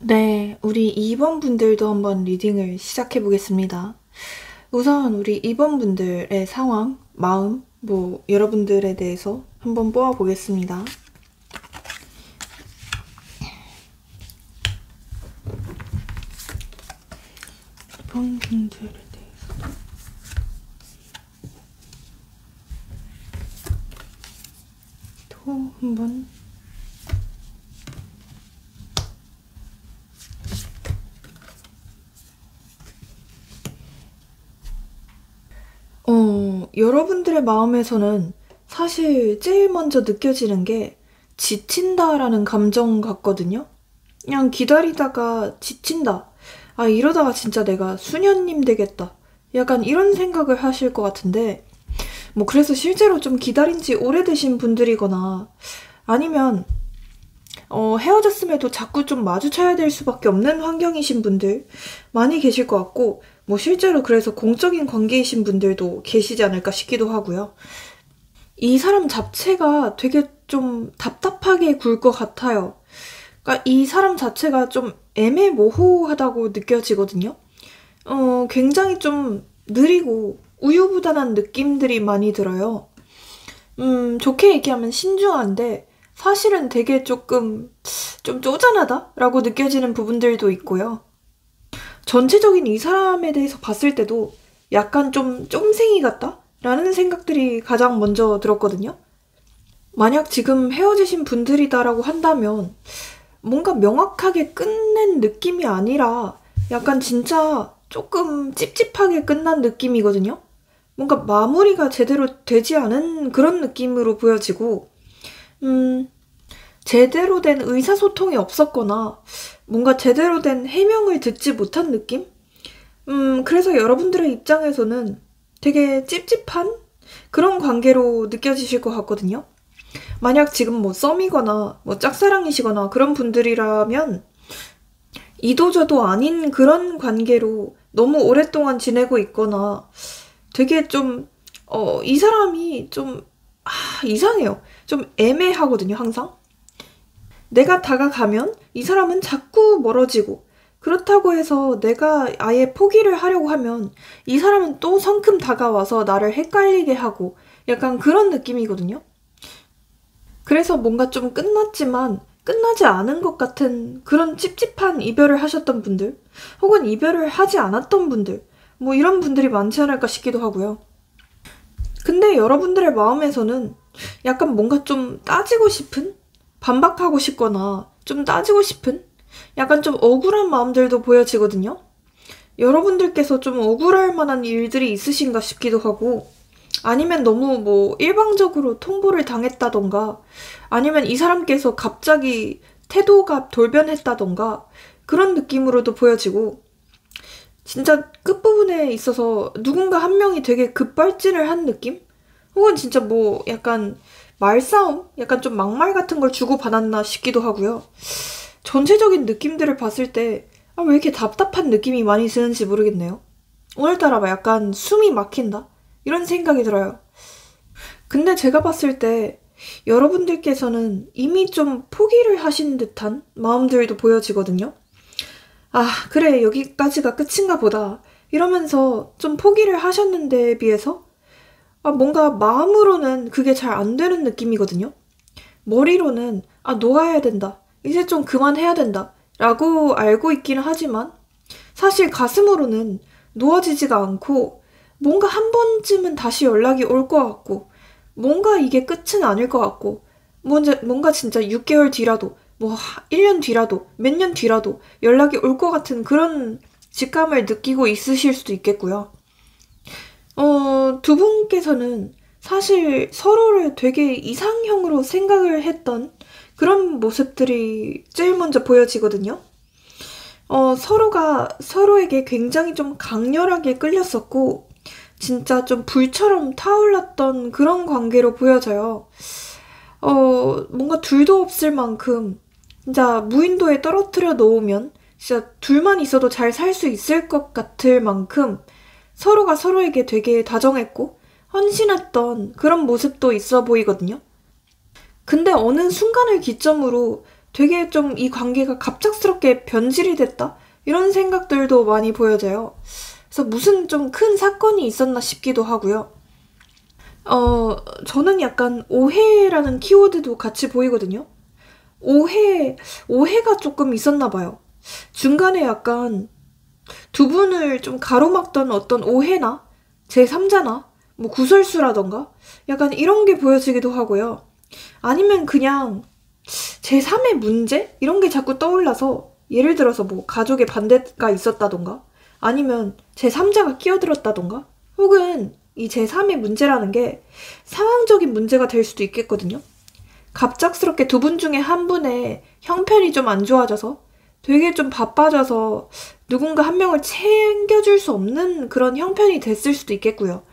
네, 우리 2번 분들도 한번 리딩을 시작해 보겠습니다. 우선 우리 2번 분들의 상황, 마음, 여러분들에 대해서 한번 뽑아 보겠습니다. 2번 분들에 대해서 또 한번 여러분들의 마음에서는 사실 제일 먼저 느껴지는 게 지친다라는 감정 같거든요. 그냥 기다리다가 지친다. 아, 이러다가 진짜 내가 수녀님 되겠다. 약간 이런 생각을 하실 것 같은데, 그래서 실제로 좀 기다린 지 오래되신 분들이거나, 아니면, 헤어졌음에도 자꾸 좀 마주쳐야 될 수밖에 없는 환경이신 분들 많이 계실 것 같고, 실제로 그래서 공적인 관계이신 분들도 계시지 않을까 싶기도 하고요. 이 사람 자체가 되게 좀 답답하게 굴 것 같아요. 그러니까 이 사람 자체가 좀 애매모호하다고 느껴지거든요. 굉장히 좀 느리고 우유부단한 느낌들이 많이 들어요. 좋게 얘기하면 신중한데 사실은 되게 조금 좀 쪼잔하다라고 느껴지는 부분들도 있고요. 전체적인 이 사람에 대해서 봤을 때도 약간 좀 쫌생이 같다? 라는 생각들이 가장 먼저 들었거든요. 만약 지금 헤어지신 분들이다라고 한다면 뭔가 명확하게 끝낸 느낌이 아니라 약간 진짜 조금 찝찝하게 끝난 느낌이거든요. 뭔가 마무리가 제대로 되지 않은 그런 느낌으로 보여지고, 제대로 된 의사소통이 없었거나 뭔가 제대로 된 해명을 듣지 못한 느낌? 그래서 여러분들의 입장에서는 되게 찝찝한 그런 관계로 느껴지실 것 같거든요. 만약 지금 썸이거나 짝사랑이시거나 그런 분들이라면 이도저도 아닌 그런 관계로 너무 오랫동안 지내고 있거나 되게 좀, 이 사람이 좀, 이상해요. 좀 애매하거든요, 항상. 내가 다가가면 이 사람은 자꾸 멀어지고, 그렇다고 해서 내가 아예 포기를 하려고 하면 이 사람은 또 성큼 다가와서 나를 헷갈리게 하고 약간 그런 느낌이거든요. 그래서 뭔가 좀 끝났지만 끝나지 않은 것 같은 그런 찝찝한 이별을 하셨던 분들, 혹은 이별을 하지 않았던 분들, 이런 분들이 많지 않을까 싶기도 하고요. 근데 여러분들의 마음에서는 약간 뭔가 좀 따지고 싶은? 반박하고 싶거나 좀 따지고 싶은? 약간 좀 억울한 마음들도 보여지거든요. 여러분들께서 좀 억울할 만한 일들이 있으신가 싶기도 하고, 아니면 너무 일방적으로 통보를 당했다던가, 아니면 이 사람께서 갑자기 태도가 돌변했다던가, 그런 느낌으로도 보여지고, 진짜 끝부분에 있어서 누군가 한 명이 되게 급발진을 한 느낌? 혹은 진짜 약간 말싸움? 약간 좀 막말 같은 걸 주고받았나 싶기도 하고요. 전체적인 느낌들을 봤을 때, 왜 이렇게 답답한 느낌이 많이 드는지 모르겠네요. 오늘따라 약간 숨이 막힌다? 이런 생각이 들어요. 근데 제가 봤을 때 여러분들께서는 이미 좀 포기를 하신 듯한 마음들도 보여지거든요. 아, 그래, 여기까지가 끝인가 보다. 이러면서 좀 포기를 하셨는데에 비해서 뭔가 마음으로는 그게 잘 안 되는 느낌이거든요. 머리로는 놓아야 된다. 이제 좀 그만해야 된다. 라고 알고 있기는 하지만 사실 가슴으로는 놓아지지가 않고 뭔가 한 번쯤은 다시 연락이 올 것 같고 뭔가 이게 끝은 아닐 것 같고 뭔가 진짜 6개월 뒤라도 1년 뒤라도 몇 년 뒤라도 연락이 올 것 같은 그런 직감을 느끼고 있으실 수도 있겠고요. 두 분께서는 사실 서로를 되게 이상형으로 생각을 했던 그런 모습들이 제일 먼저 보여지거든요. 서로가 서로에게 굉장히 좀 강렬하게 끌렸었고, 진짜 좀 불처럼 타올랐던 그런 관계로 보여져요. 뭔가 둘도 없을 만큼, 진짜 무인도에 떨어뜨려 놓으면, 진짜 둘만 있어도 잘 살 수 있을 것 같을 만큼, 서로가 서로에게 되게 다정했고, 헌신했던 그런 모습도 있어 보이거든요. 근데 어느 순간을 기점으로 되게 좀 이 관계가 갑작스럽게 변질이 됐다? 이런 생각들도 많이 보여져요. 그래서 무슨 좀 큰 사건이 있었나 싶기도 하고요. 저는 약간 오해라는 키워드도 같이 보이거든요. 오해가 조금 있었나 봐요. 중간에 약간 두 분을 좀 가로막던 어떤 오해나 제3자나 뭐 구설수라던가 약간 이런 게 보여지기도 하고요. 아니면 그냥 제3의 문제? 이런 게 자꾸 떠올라서 예를 들어서 뭐 가족의 반대가 있었다던가 아니면 제3자가 끼어들었다던가 혹은 이 제3의 문제라는 게 상황적인 문제가 될 수도 있겠거든요. 갑작스럽게 두 분 중에 한 분의 형편이 좀 안 좋아져서 되게 좀 바빠져서 누군가 한 명을 챙겨줄 수 없는 그런 형편이 됐을 수도 있겠고요.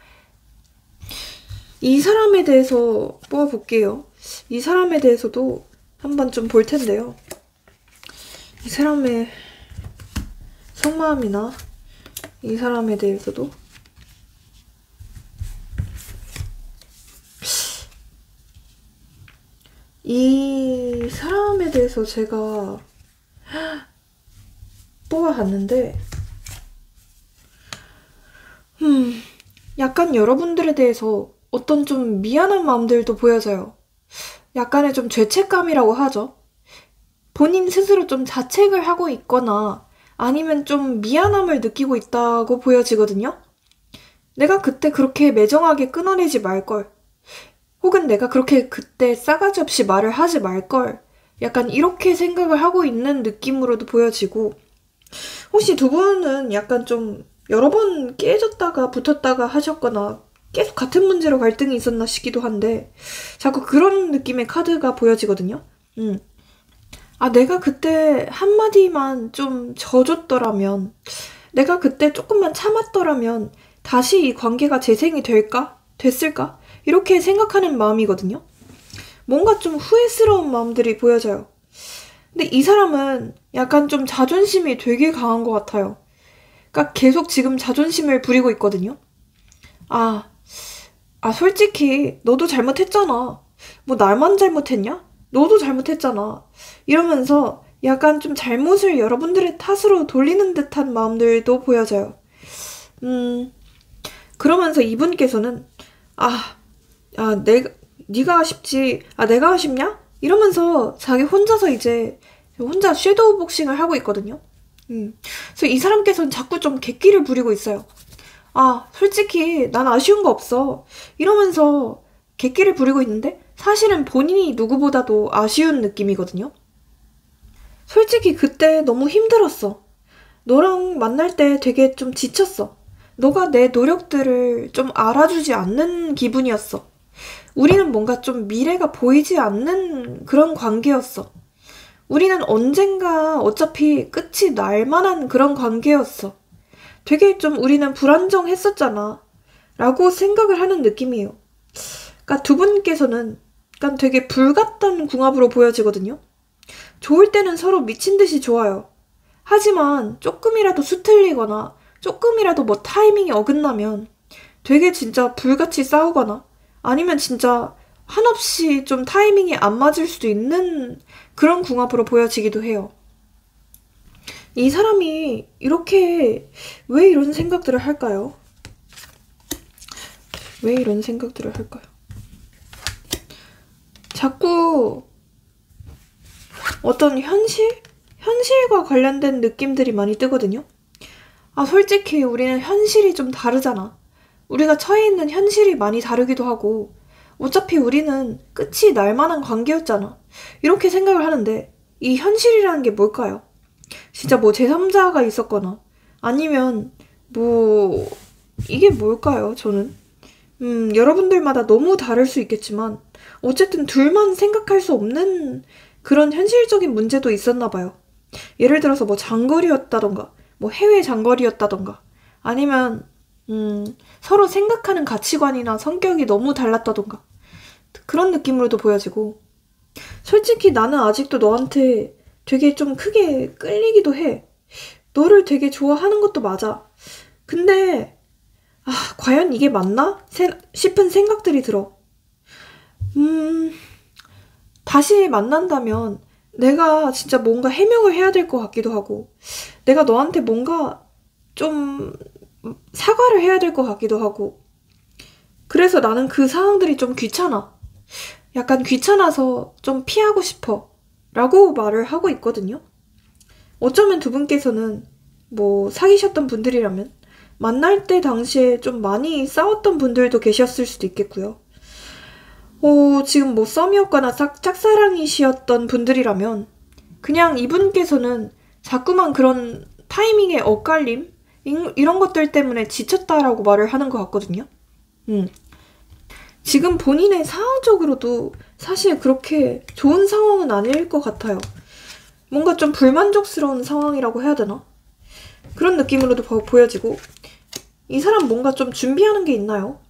이 사람에 대해서 뽑아볼게요. 이 사람에 대해서도 한번 좀 볼 텐데요. 이 사람의 속마음이나 이 사람에 대해서도 이 사람에 대해서 제가 뽑아봤는데 약간 여러분들에 대해서 어떤 좀 미안한 마음들도 보여져요. 약간의 좀 죄책감이라고 하죠. 본인 스스로 좀 자책을 하고 있거나 아니면 좀 미안함을 느끼고 있다고 보여지거든요. 내가 그때 그렇게 매정하게 끊어내지 말걸. 혹은 내가 그렇게 그때 싸가지 없이 말을 하지 말걸. 약간 이렇게 생각을 하고 있는 느낌으로도 보여지고 혹시 두 분은 약간 좀 여러 번 깨졌다가 붙었다가 하셨거나 계속 같은 문제로 갈등이 있었나 싶기도 한데 자꾸 그런 느낌의 카드가 보여지거든요. 내가 그때 한마디만 좀 져줬더라면 내가 그때 조금만 참았더라면 다시 이 관계가 재생이 됐을까? 이렇게 생각하는 마음이거든요. 뭔가 좀 후회스러운 마음들이 보여져요. 근데 이 사람은 약간 좀 자존심이 되게 강한 것 같아요. 그러니까 계속 지금 자존심을 부리고 있거든요. 솔직히 너도 잘못했잖아. 뭐 날만 잘못했냐? 너도 잘못했잖아. 이러면서 약간 좀 잘못을 여러분들의 탓으로 돌리는 듯한 마음들도 보여져요. 그러면서 이분께서는 네가 아쉽지. 내가 아쉽냐? 이러면서 자기 혼자서 이제 혼자 섀도우 복싱을 하고 있거든요. 그래서 이 사람께서는 자꾸 좀 객기를 부리고 있어요. 솔직히 난 아쉬운 거 없어. 이러면서 객기를 부리고 있는데 사실은 본인이 누구보다도 아쉬운 느낌이거든요. 솔직히 그때 너무 힘들었어. 너랑 만날 때 되게 좀 지쳤어. 너가 내 노력들을 좀 알아주지 않는 기분이었어. 우리는 뭔가 좀 미래가 보이지 않는 그런 관계였어. 우리는 언젠가 어차피 끝이 날 만한 그런 관계였어. 되게 좀 우리는 불안정했었잖아. 라고 생각을 하는 느낌이에요. 그러니까 두 분께서는 약간 되게 불같던 궁합으로 보여지거든요. 좋을 때는 서로 미친 듯이 좋아요. 하지만 조금이라도 수틀리거나 조금이라도 뭐 타이밍이 어긋나면 되게 진짜 불같이 싸우거나 아니면 진짜 한없이 좀 타이밍이 안 맞을 수도 있는 그런 궁합으로 보여지기도 해요. 이 사람이 이렇게 왜 이런 생각들을 할까요? 왜 이런 생각들을 할까요? 자꾸 어떤 현실과 관련된 느낌들이 많이 뜨거든요. 솔직히 우리는 현실이 좀 다르잖아. 우리가 처해 있는 현실이 많이 다르기도 하고 어차피 우리는 끝이 날 만한 관계였잖아. 이렇게 생각을 하는데 이 현실이라는 게 뭘까요? 진짜 뭐 제3자가 있었거나 아니면 뭐 이게 뭘까요? 저는 여러분들마다 너무 다를 수 있겠지만 어쨌든 둘만 생각할 수 없는 그런 현실적인 문제도 있었나 봐요. 예를 들어서 뭐 장거리였다던가 뭐 해외 장거리였다던가 아니면 서로 생각하는 가치관이나 성격이 너무 달랐다던가 그런 느낌으로도 보여지고 솔직히 나는 아직도 너한테 되게 좀 크게 끌리기도 해. 너를 되게 좋아하는 것도 맞아. 근데 과연 이게 맞나? 싶은 생각들이 들어. 다시 만난다면 내가 진짜 뭔가 해명을 해야 될 것 같기도 하고, 내가 너한테 뭔가 좀 사과를 해야 될 것 같기도 하고, 그래서 나는 그 상황들이 좀 귀찮아. 약간 귀찮아서 좀 피하고 싶어. 라고 말을 하고 있거든요. 어쩌면 두 분께서는 뭐 사귀셨던 분들이라면 만날 때 당시에 좀 많이 싸웠던 분들도 계셨을 수도 있겠고요. 지금 뭐 썸이었거나 짝사랑이셨던 분들이라면 그냥 이분께서는 자꾸만 그런 타이밍의 엇갈림? 이런 것들 때문에 지쳤다라고 말을 하는 것 같거든요. 지금 본인의 상황적으로도 사실 그렇게 좋은 상황은 아닐 것 같아요. 뭔가 좀 불만족스러운 상황이라고 해야 되나? 그런 느낌으로도 보여지고, 이 사람 뭔가 좀 준비하는 게 있나요?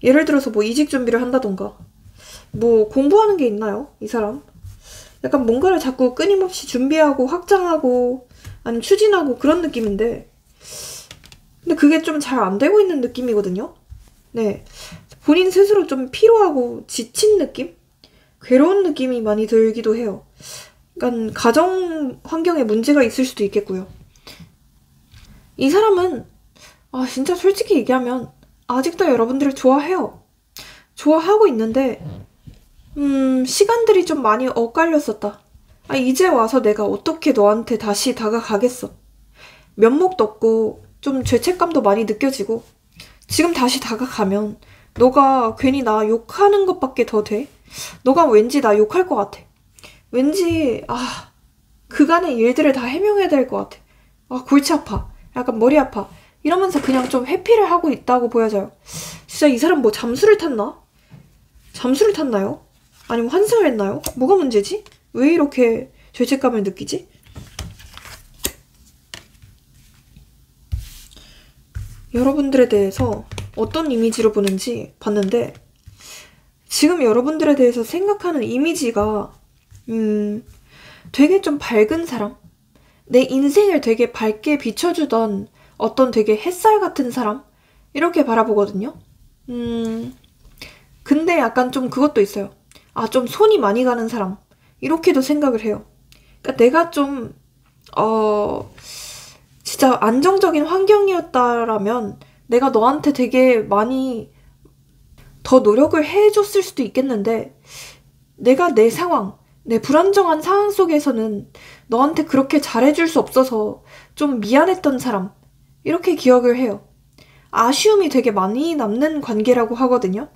예를 들어서 뭐 이직 준비를 한다던가, 뭐 공부하는 게 있나요? 이 사람? 약간 뭔가를 자꾸 끊임없이 준비하고 확장하고 아니면 추진하고 그런 느낌인데, 근데 그게 좀 잘 안 되고 있는 느낌이거든요. 네, 본인 스스로 좀 피로하고 지친 느낌? 괴로운 느낌이 많이 들기도 해요. 약간 가정 환경에 문제가 있을 수도 있겠고요. 이 사람은 진짜 솔직히 얘기하면 아직도 여러분들을 좋아해요. 좋아하고 있는데 시간들이 좀 많이 엇갈렸었다. 이제 와서 내가 어떻게 너한테 다시 다가가겠어. 면목도 없고 좀 죄책감도 많이 느껴지고, 지금 다시 다가가면 너가 괜히 나 욕하는 것밖에 더 돼. 너가 왠지 나 욕할 것 같아. 왠지 그간의 일들을 다 해명해야 될 것 같아. 골치 아파. 약간 머리 아파. 이러면서 그냥 좀 회피를 하고 있다고 보여져요. 진짜 이 사람 뭐 잠수를 탔나? 잠수를 탔나요? 아니면 환승을 했나요? 뭐가 문제지? 왜 이렇게 죄책감을 느끼지? 여러분들에 대해서 어떤 이미지로 보는지 봤는데, 지금 여러분들에 대해서 생각하는 이미지가 되게 좀 밝은 사람? 내 인생을 되게 밝게 비춰주던 어떤 되게 햇살 같은 사람? 이렇게 바라보거든요. 근데 약간 좀 그것도 있어요. 좀 손이 많이 가는 사람. 이렇게도 생각을 해요. 그러니까 내가 좀 진짜 안정적인 환경이었다라면 내가 너한테 되게 많이 더 노력을 해줬을 수도 있겠는데, 내가 내 상황, 내 불안정한 상황 속에서는 너한테 그렇게 잘해줄 수 없어서 좀 미안했던 사람, 이렇게 기억을 해요. 아쉬움이 되게 많이 남는 관계라고 하거든요.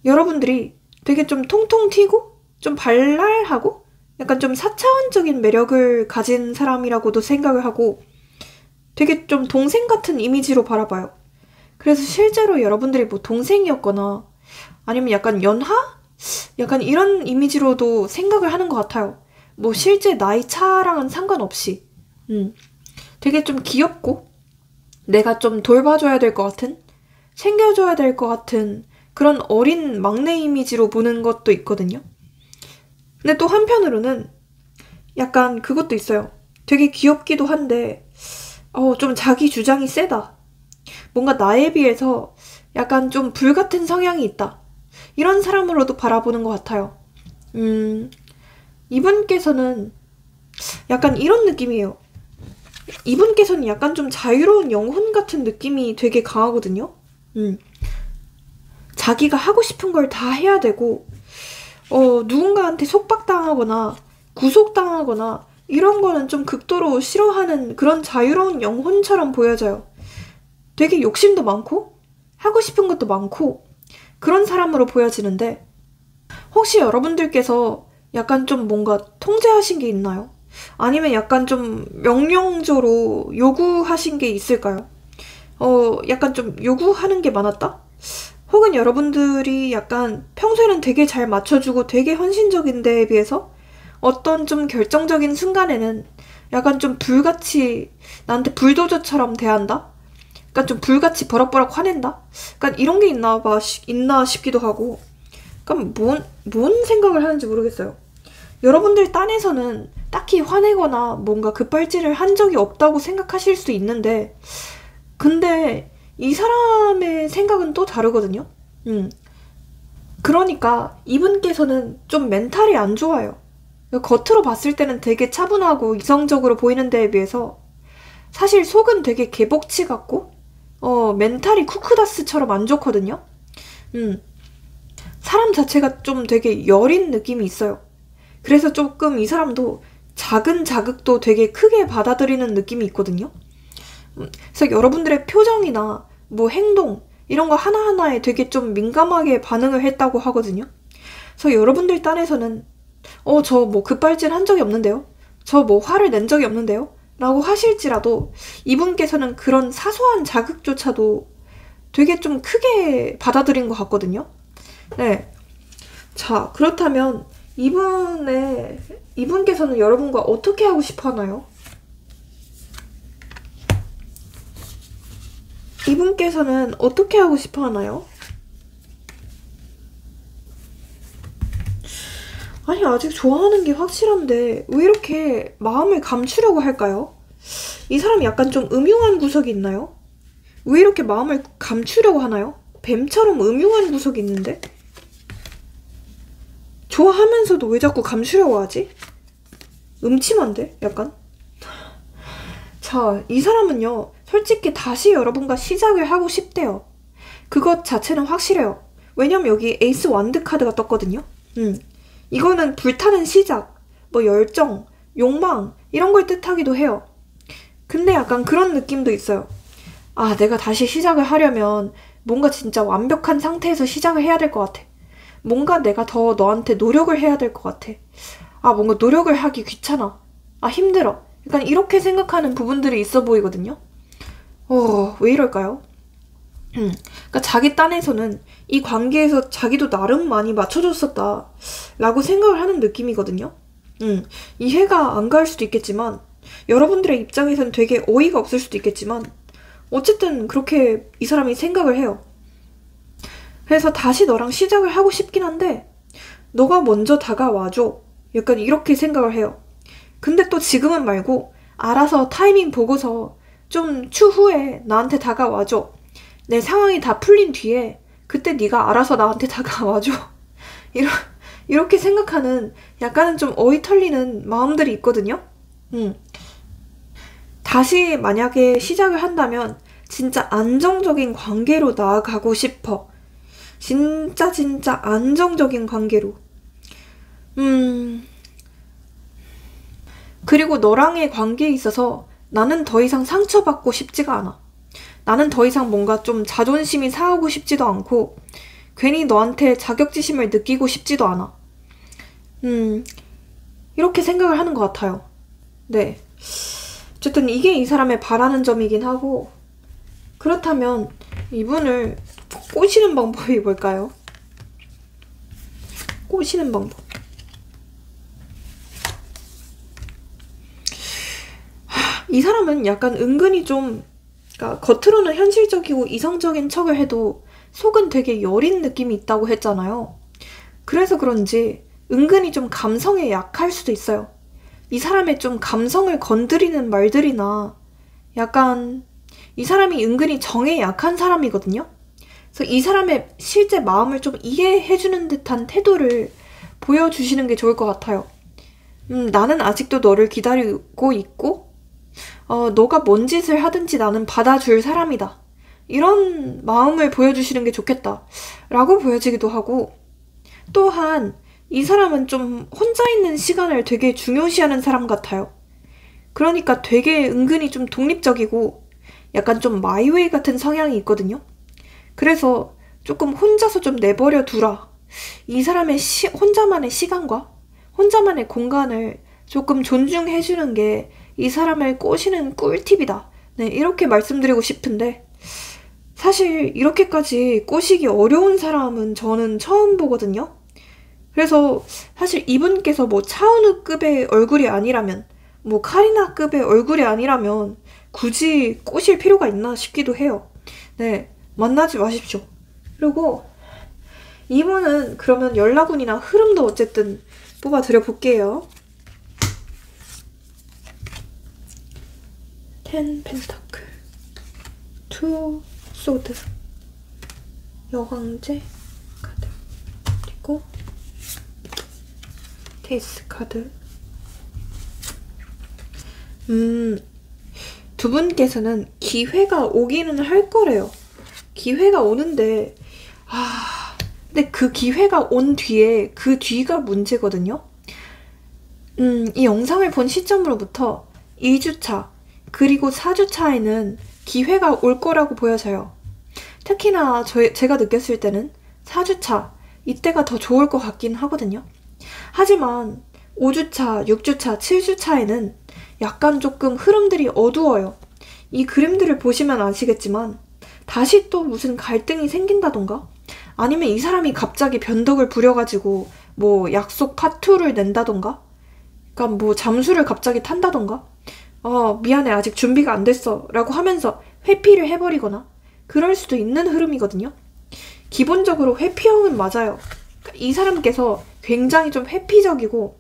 여러분들이 되게 좀 통통 튀고 좀 발랄하고 약간 좀 4차원적인 매력을 가진 사람이라고도 생각을 하고, 되게 좀 동생 같은 이미지로 바라봐요. 그래서 실제로 여러분들이 뭐 동생이었거나 아니면 약간 연하? 약간 이런 이미지로도 생각을 하는 것 같아요. 뭐 실제 나이 차랑은 상관없이. 되게 좀 귀엽고 내가 좀 돌봐줘야 될 것 같은, 챙겨줘야 될 것 같은 그런 어린 막내 이미지로 보는 것도 있거든요. 근데 또 한편으로는 약간 그것도 있어요. 되게 귀엽기도 한데 좀 자기 주장이 세다. 뭔가 나에 비해서 약간 좀 불같은 성향이 있다. 이런 사람으로도 바라보는 것 같아요. 이분께서는 약간 이런 느낌이에요. 이분께서는 약간 좀 자유로운 영혼 같은 느낌이 되게 강하거든요. 자기가 하고 싶은 걸 다 해야 되고, 누군가한테 속박당하거나 구속당하거나 이런 거는 좀 극도로 싫어하는 그런 자유로운 영혼처럼 보여져요. 되게 욕심도 많고 하고 싶은 것도 많고 그런 사람으로 보여지는데, 혹시 여러분들께서 약간 좀 뭔가 통제하신 게 있나요? 아니면 약간 좀 명령조로 요구하신 게 있을까요? 약간 좀 요구하는 게 많았다? 혹은 여러분들이 약간 평소에는 되게 잘 맞춰주고 되게 헌신적인 데에 비해서 어떤 좀 결정적인 순간에는 약간 좀 불같이 나한테 불도저처럼 대한다? 약간 좀 불같이 버럭버럭 화낸다? 약간 이런 게 있나 싶기도 하고, 약간 뭔 생각을 하는지 모르겠어요. 여러분들 딴에서는 딱히 화내거나 뭔가 급발진을 한 적이 없다고 생각하실 수 있는데, 근데 이 사람의 생각은 또 다르거든요. 그러니까 이분께서는 좀 멘탈이 안 좋아요. 겉으로 봤을 때는 되게 차분하고 이성적으로 보이는 데에 비해서 사실 속은 되게 개복치 같고 멘탈이 쿠크다스처럼 안 좋거든요. 사람 자체가 좀 되게 여린 느낌이 있어요. 그래서 조금 이 사람도 작은 자극도 되게 크게 받아들이는 느낌이 있거든요. 그래서 여러분들의 표정이나 뭐 행동 이런 거 하나하나에 되게 좀 민감하게 반응을 했다고 하거든요. 그래서 여러분들 딴에서는 저 뭐 급발진 한 적이 없는데요? 저 뭐 화를 낸 적이 없는데요? 라고 하실지라도 이분께서는 그런 사소한 자극조차도 되게 좀 크게 받아들인 것 같거든요. 네. 자, 그렇다면 이분께서는 여러분과 어떻게 하고 싶어 하나요? 이분께서는 어떻게 하고 싶어 하나요? 아니, 아직 좋아하는 게 확실한데 왜 이렇게 마음을 감추려고 할까요? 이 사람이 약간 좀 음흉한 구석이 있나요? 왜 이렇게 마음을 감추려고 하나요? 뱀처럼 음흉한 구석이 있는데? 좋아하면서도 왜 자꾸 감추려고 하지? 음침한데? 약간? 자, 이 사람은요, 솔직히 다시 여러분과 시작을 하고 싶대요. 그것 자체는 확실해요. 왜냐면 여기 에이스 완드 카드가 떴거든요. 이거는 불타는 시작, 뭐 열정, 욕망 이런 걸 뜻하기도 해요. 근데 약간 그런 느낌도 있어요. 아, 내가 다시 시작을 하려면 뭔가 진짜 완벽한 상태에서 시작을 해야 될 것 같아. 뭔가 내가 더 너한테 노력을 해야 될 것 같아. 아, 뭔가 노력을 하기 귀찮아. 아, 힘들어. 약간 이렇게 생각하는 부분들이 있어 보이거든요. 왜 이럴까요? 그러니까 자기 딴에서는 이 관계에서 자기도 나름 많이 맞춰줬었다 라고 생각을 하는 느낌이거든요. 이해가 안 갈 수도 있겠지만 여러분들의 입장에서는 되게 어이가 없을 수도 있겠지만 어쨌든 그렇게 이 사람이 생각을 해요. 그래서 다시 너랑 시작을 하고 싶긴 한데 너가 먼저 다가와줘. 약간 이렇게 생각을 해요. 근데 또 지금은 말고 알아서 타이밍 보고서 좀 추후에 나한테 다가와줘. 내 상황이 다 풀린 뒤에 그때 네가 알아서 나한테 다가와줘. 이렇게 생각하는 약간은 좀 어이 털리는 마음들이 있거든요. 다시 만약에 시작을 한다면 진짜 안정적인 관계로 나아가고 싶어. 진짜 안정적인 관계로. 그리고 너랑의 관계에 있어서 나는 더 이상 상처받고 싶지가 않아. 나는 더 이상 뭔가 좀 자존심이 상하고 싶지도 않고 괜히 너한테 자격지심을 느끼고 싶지도 않아. 이렇게 생각을 하는 것 같아요. 네. 어쨌든 이게 이 사람의 바라는 점이긴 하고, 그렇다면 이분을 꼬시는 방법이 뭘까요? 꼬시는 방법. 이 사람은 약간 은근히 좀, 그러니까 겉으로는 현실적이고 이성적인 척을 해도 속은 되게 여린 느낌이 있다고 했잖아요. 그래서 그런지 은근히 좀 감성에 약할 수도 있어요. 이 사람의 좀 감성을 건드리는 말들이나 약간 이 사람이 은근히 정에 약한 사람이거든요. 그래서 이 사람의 실제 마음을 좀 이해해주는 듯한 태도를 보여주시는 게 좋을 것 같아요. 나는 아직도 너를 기다리고 있고 너가 뭔 짓을 하든지 나는 받아줄 사람이다. 이런 마음을 보여주시는 게 좋겠다 라고 보여지기도 하고, 또한 이 사람은 좀 혼자 있는 시간을 되게 중요시하는 사람 같아요. 그러니까 되게 은근히 좀 독립적이고 약간 좀 마이웨이 같은 성향이 있거든요. 그래서 조금 혼자서 좀 내버려 두라. 이 사람의 혼자만의 시간과 혼자만의 공간을 조금 존중해주는 게 이 사람을 꼬시는 꿀팁이다. 네, 이렇게 말씀드리고 싶은데, 사실 이렇게까지 꼬시기 어려운 사람은 저는 처음 보거든요. 그래서 사실 이분께서 뭐 차은우급의 얼굴이 아니라면, 뭐 카리나급의 얼굴이 아니라면 굳이 꼬실 필요가 있나 싶기도 해요. 네, 만나지 마십시오. 그리고 이분은 그러면 연락운이나 흐름도 어쨌든 뽑아드려 볼게요. 10 펜타클, 2 소드, 여왕제 카드, 그리고 데이스 카드, 음, 두 분께서는 기회가 오기는 할 거래요. 기회가 오는데, 근데 그 기회가 온 뒤에 그 뒤가 문제거든요. 이 영상을 본 시점으로부터 2주차, 그리고 4주차에는 기회가 올 거라고 보여져요. 특히나 제가 느꼈을 때는 4주차, 이때가 더 좋을 것 같긴 하거든요. 하지만 5주차, 6주차, 7주차에는 약간 조금 흐름들이 어두워요. 이 그림들을 보시면 아시겠지만 다시 또 무슨 갈등이 생긴다던가 아니면 이 사람이 갑자기 변덕을 부려가지고 뭐 약속 파투를 낸다던가 그러니까 뭐 잠수를 갑자기 탄다던가 미안해 아직 준비가 안 됐어 라고 하면서 회피를 해버리거나 그럴 수도 있는 흐름이거든요. 기본적으로 회피형은 맞아요. 그러니까 이 사람께서 굉장히 좀 회피적이고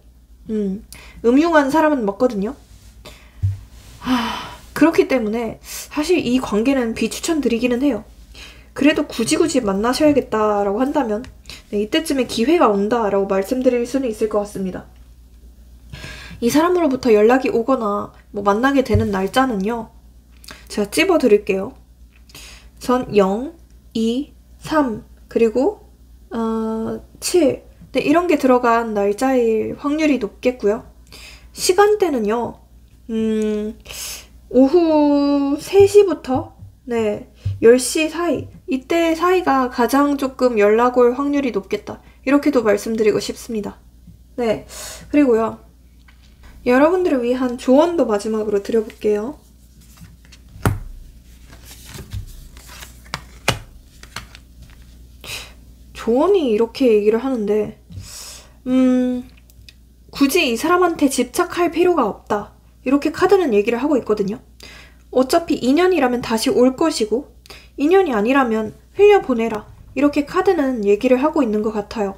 음흉한 사람은 맞거든요. 그렇기 때문에 사실 이 관계는 비추천드리기는 해요. 그래도 굳이 만나셔야겠다라고 한다면 이때쯤에 기회가 온다라고 말씀드릴 수는 있을 것 같습니다. 이 사람으로부터 연락이 오거나 뭐 만나게 되는 날짜는요. 제가 찝어드릴게요. 전 0, 2, 3 그리고 7 네, 이런 게 들어간 날짜일 확률이 높겠고요. 시간대는요. 오후 3시부터 10시 사이 이때 사이가 가장 조금 연락 올 확률이 높겠다. 이렇게도 말씀드리고 싶습니다. 네, 그리고요. 여러분들을 위한 조언도 마지막으로 드려볼게요. 조언이 이렇게 얘기를 하는데 굳이 이 사람한테 집착할 필요가 없다. 이렇게 카드는 얘기를 하고 있거든요. 어차피 인연이라면 다시 올 것이고 인연이 아니라면 흘려보내라. 이렇게 카드는 얘기를 하고 있는 것 같아요.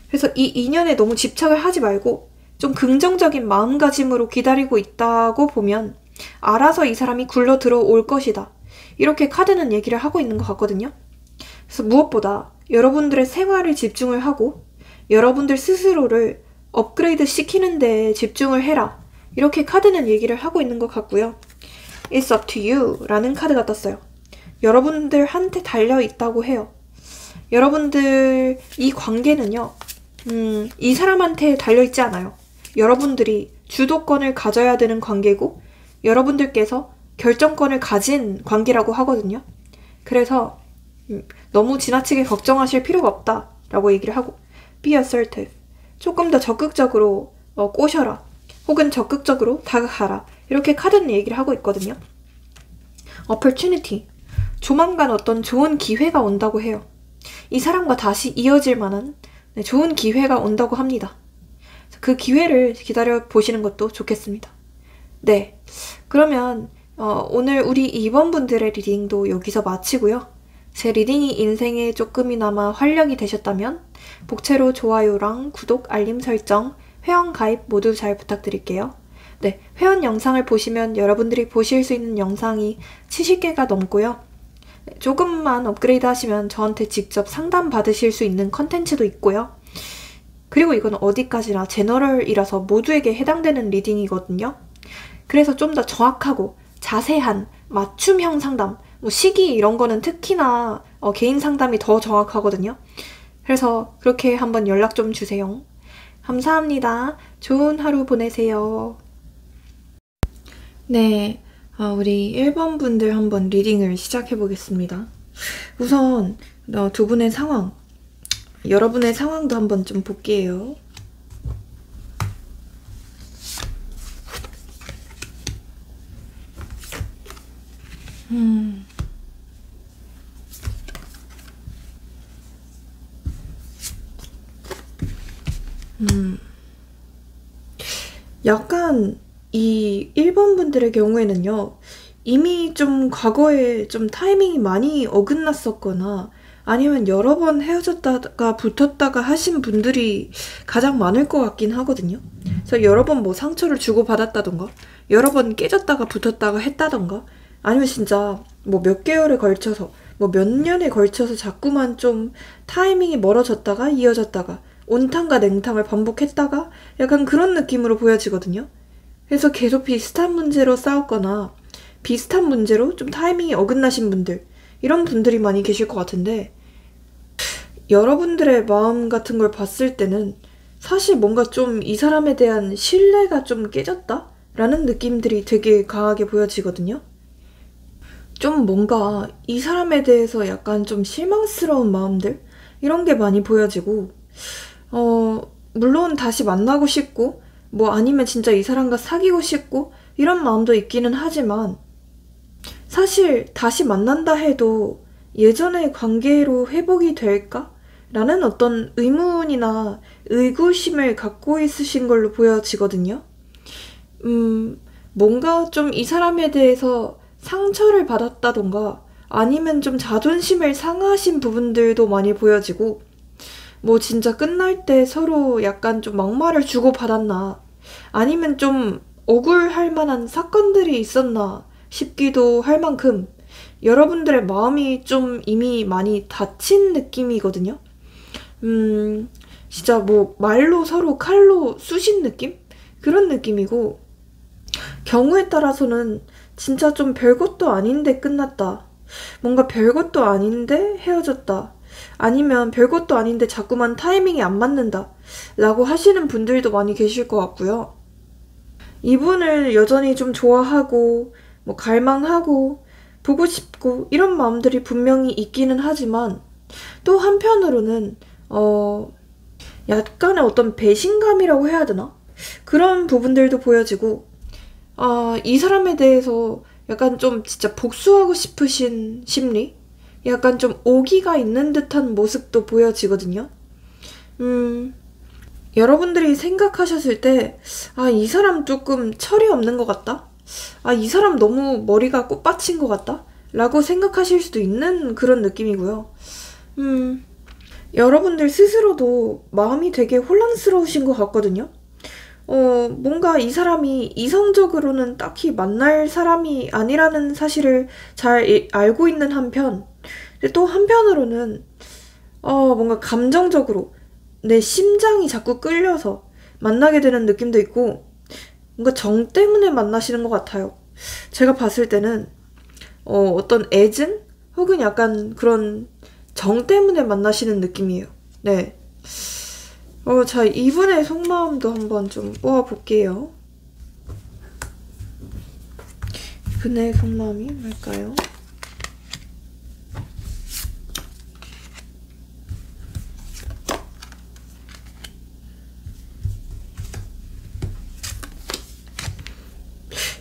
그래서 이 인연에 너무 집착을 하지 말고 좀 긍정적인 마음가짐으로 기다리고 있다고 보면 알아서 이 사람이 굴러 들어올 것이다. 이렇게 카드는 얘기를 하고 있는 것 같거든요. 그래서 무엇보다 여러분들의 생활에 집중을 하고 여러분들 스스로를 업그레이드 시키는 데 집중을 해라. 이렇게 카드는 얘기를 하고 있는 것 같고요. It's up to you 라는 카드가 떴어요. 여러분들한테 달려있다고 해요. 여러분들 이 관계는요. 이 사람한테 달려있지 않아요. 여러분들이 주도권을 가져야 되는 관계고 여러분들께서 결정권을 가진 관계라고 하거든요. 그래서 너무 지나치게 걱정하실 필요가 없다 라고 얘기를 하고 Be assertive. 조금 더 적극적으로 꼬셔라. 혹은 적극적으로 다가가라. 이렇게 카드는 얘기를 하고 있거든요. Opportunity. 조만간 어떤 좋은 기회가 온다고 해요. 이 사람과 다시 이어질 만한 좋은 기회가 온다고 합니다. 그 기회를 기다려 보시는 것도 좋겠습니다. 네, 그러면 오늘 우리 2번 분들의 리딩도 여기서 마치고요. 제 리딩이 인생에 조금이나마 활력이 되셨다면 복채로 좋아요랑 구독, 알림 설정, 회원 가입 모두 잘 부탁드릴게요. 네, 회원 영상을 보시면 여러분들이 보실 수 있는 영상이 70개가 넘고요. 조금만 업그레이드 하시면 저한테 직접 상담 받으실 수 있는 컨텐츠도 있고요. 그리고 이건 어디까지나 제너럴이라서 모두에게 해당되는 리딩이거든요. 그래서 좀 더 정확하고 자세한 맞춤형 상담, 뭐 시기 이런 거는 특히나 개인 상담이 더 정확하거든요. 그래서 그렇게 한번 연락 좀 주세요. 감사합니다. 좋은 하루 보내세요. 네, 우리 1번 분들 한번 리딩을 시작해 보겠습니다. 우선 두 분의 상황, 여러분의 상황도 한번 좀 볼게요. 약간 이 1번 분들의 경우에는요. 이미 좀 과거에 좀 타이밍이 많이 어긋났었거나 아니면 여러 번 헤어졌다가 붙었다가 하신 분들이 가장 많을 것 같긴 하거든요. 그래서 여러 번 뭐 상처를 주고받았다던가 여러 번 깨졌다가 붙었다가 했다던가 아니면 진짜 뭐 몇 개월에 걸쳐서 뭐 몇 년에 걸쳐서 자꾸만 좀 타이밍이 멀어졌다가 이어졌다가 온탕과 냉탕을 반복했다가 약간 그런 느낌으로 보여지거든요. 해서 계속 비슷한 문제로 싸웠거나 비슷한 문제로 좀 타이밍이 어긋나신 분들, 이런 분들이 많이 계실 것 같은데, 여러분들의 마음 같은 걸 봤을 때는 사실 뭔가 좀 이 사람에 대한 신뢰가 좀 깨졌다? 라는 느낌들이 되게 강하게 보여지거든요. 좀 뭔가 이 사람에 대해서 약간 좀 실망스러운 마음들? 이런 게 많이 보여지고, 물론 다시 만나고 싶고, 뭐 아니면 진짜 이 사람과 사귀고 싶고, 이런 마음도 있기는 하지만, 사실 다시 만난다 해도 예전의 관계로 회복이 될까? 라는 어떤 의문이나 의구심을 갖고 있으신 걸로 보여지거든요. 뭔가 좀 이 사람에 대해서 상처를 받았다던가 아니면 좀 자존심을 상하신 부분들도 많이 보여지고, 뭐 진짜 끝날 때 서로 약간 좀 막말을 주고받았나 아니면 좀 억울할 만한 사건들이 있었나 싶기도 할 만큼 여러분들의 마음이 좀 이미 많이 다친 느낌이거든요. 진짜 뭐 말로 서로 칼로 쑤신 느낌? 그런 느낌이고, 경우에 따라서는 진짜 좀 별것도 아닌데 끝났다. 뭔가 별것도 아닌데 헤어졌다. 아니면 별것도 아닌데 자꾸만 타이밍이 안 맞는다. 라고 하시는 분들도 많이 계실 것 같고요. 이분을 여전히 좀 좋아하고, 뭐 갈망하고, 보고 싶고, 이런 마음들이 분명히 있기는 하지만, 또 한편으로는, 약간의 어떤 배신감이라고 해야 되나? 그런 부분들도 보여지고, 이 사람에 대해서 약간 좀 진짜 복수하고 싶으신 심리? 약간 좀 오기가 있는 듯한 모습도 보여지거든요. 여러분들이 생각하셨을 때, 이 사람 조금 철이 없는 것 같다? 이 사람 너무 머리가 꽃받친 것 같다? 라고 생각하실 수도 있는 그런 느낌이고요. 여러분들 스스로도 마음이 되게 혼란스러우신 것 같거든요. 뭔가 이 사람이 이성적으로는 딱히 만날 사람이 아니라는 사실을 잘 알고 있는 한편, 또 한편으로는, 뭔가 감정적으로 내 심장이 자꾸 끌려서 만나게 되는 느낌도 있고, 뭔가 정 때문에 만나시는 것 같아요. 제가 봤을 때는, 어떤 애증? 혹은 약간 그런 정 때문에 만나시는 느낌이에요. 네. 자, 이분의 속마음도 한번 좀 뽑아볼게요. 이분의 속마음이 뭘까요?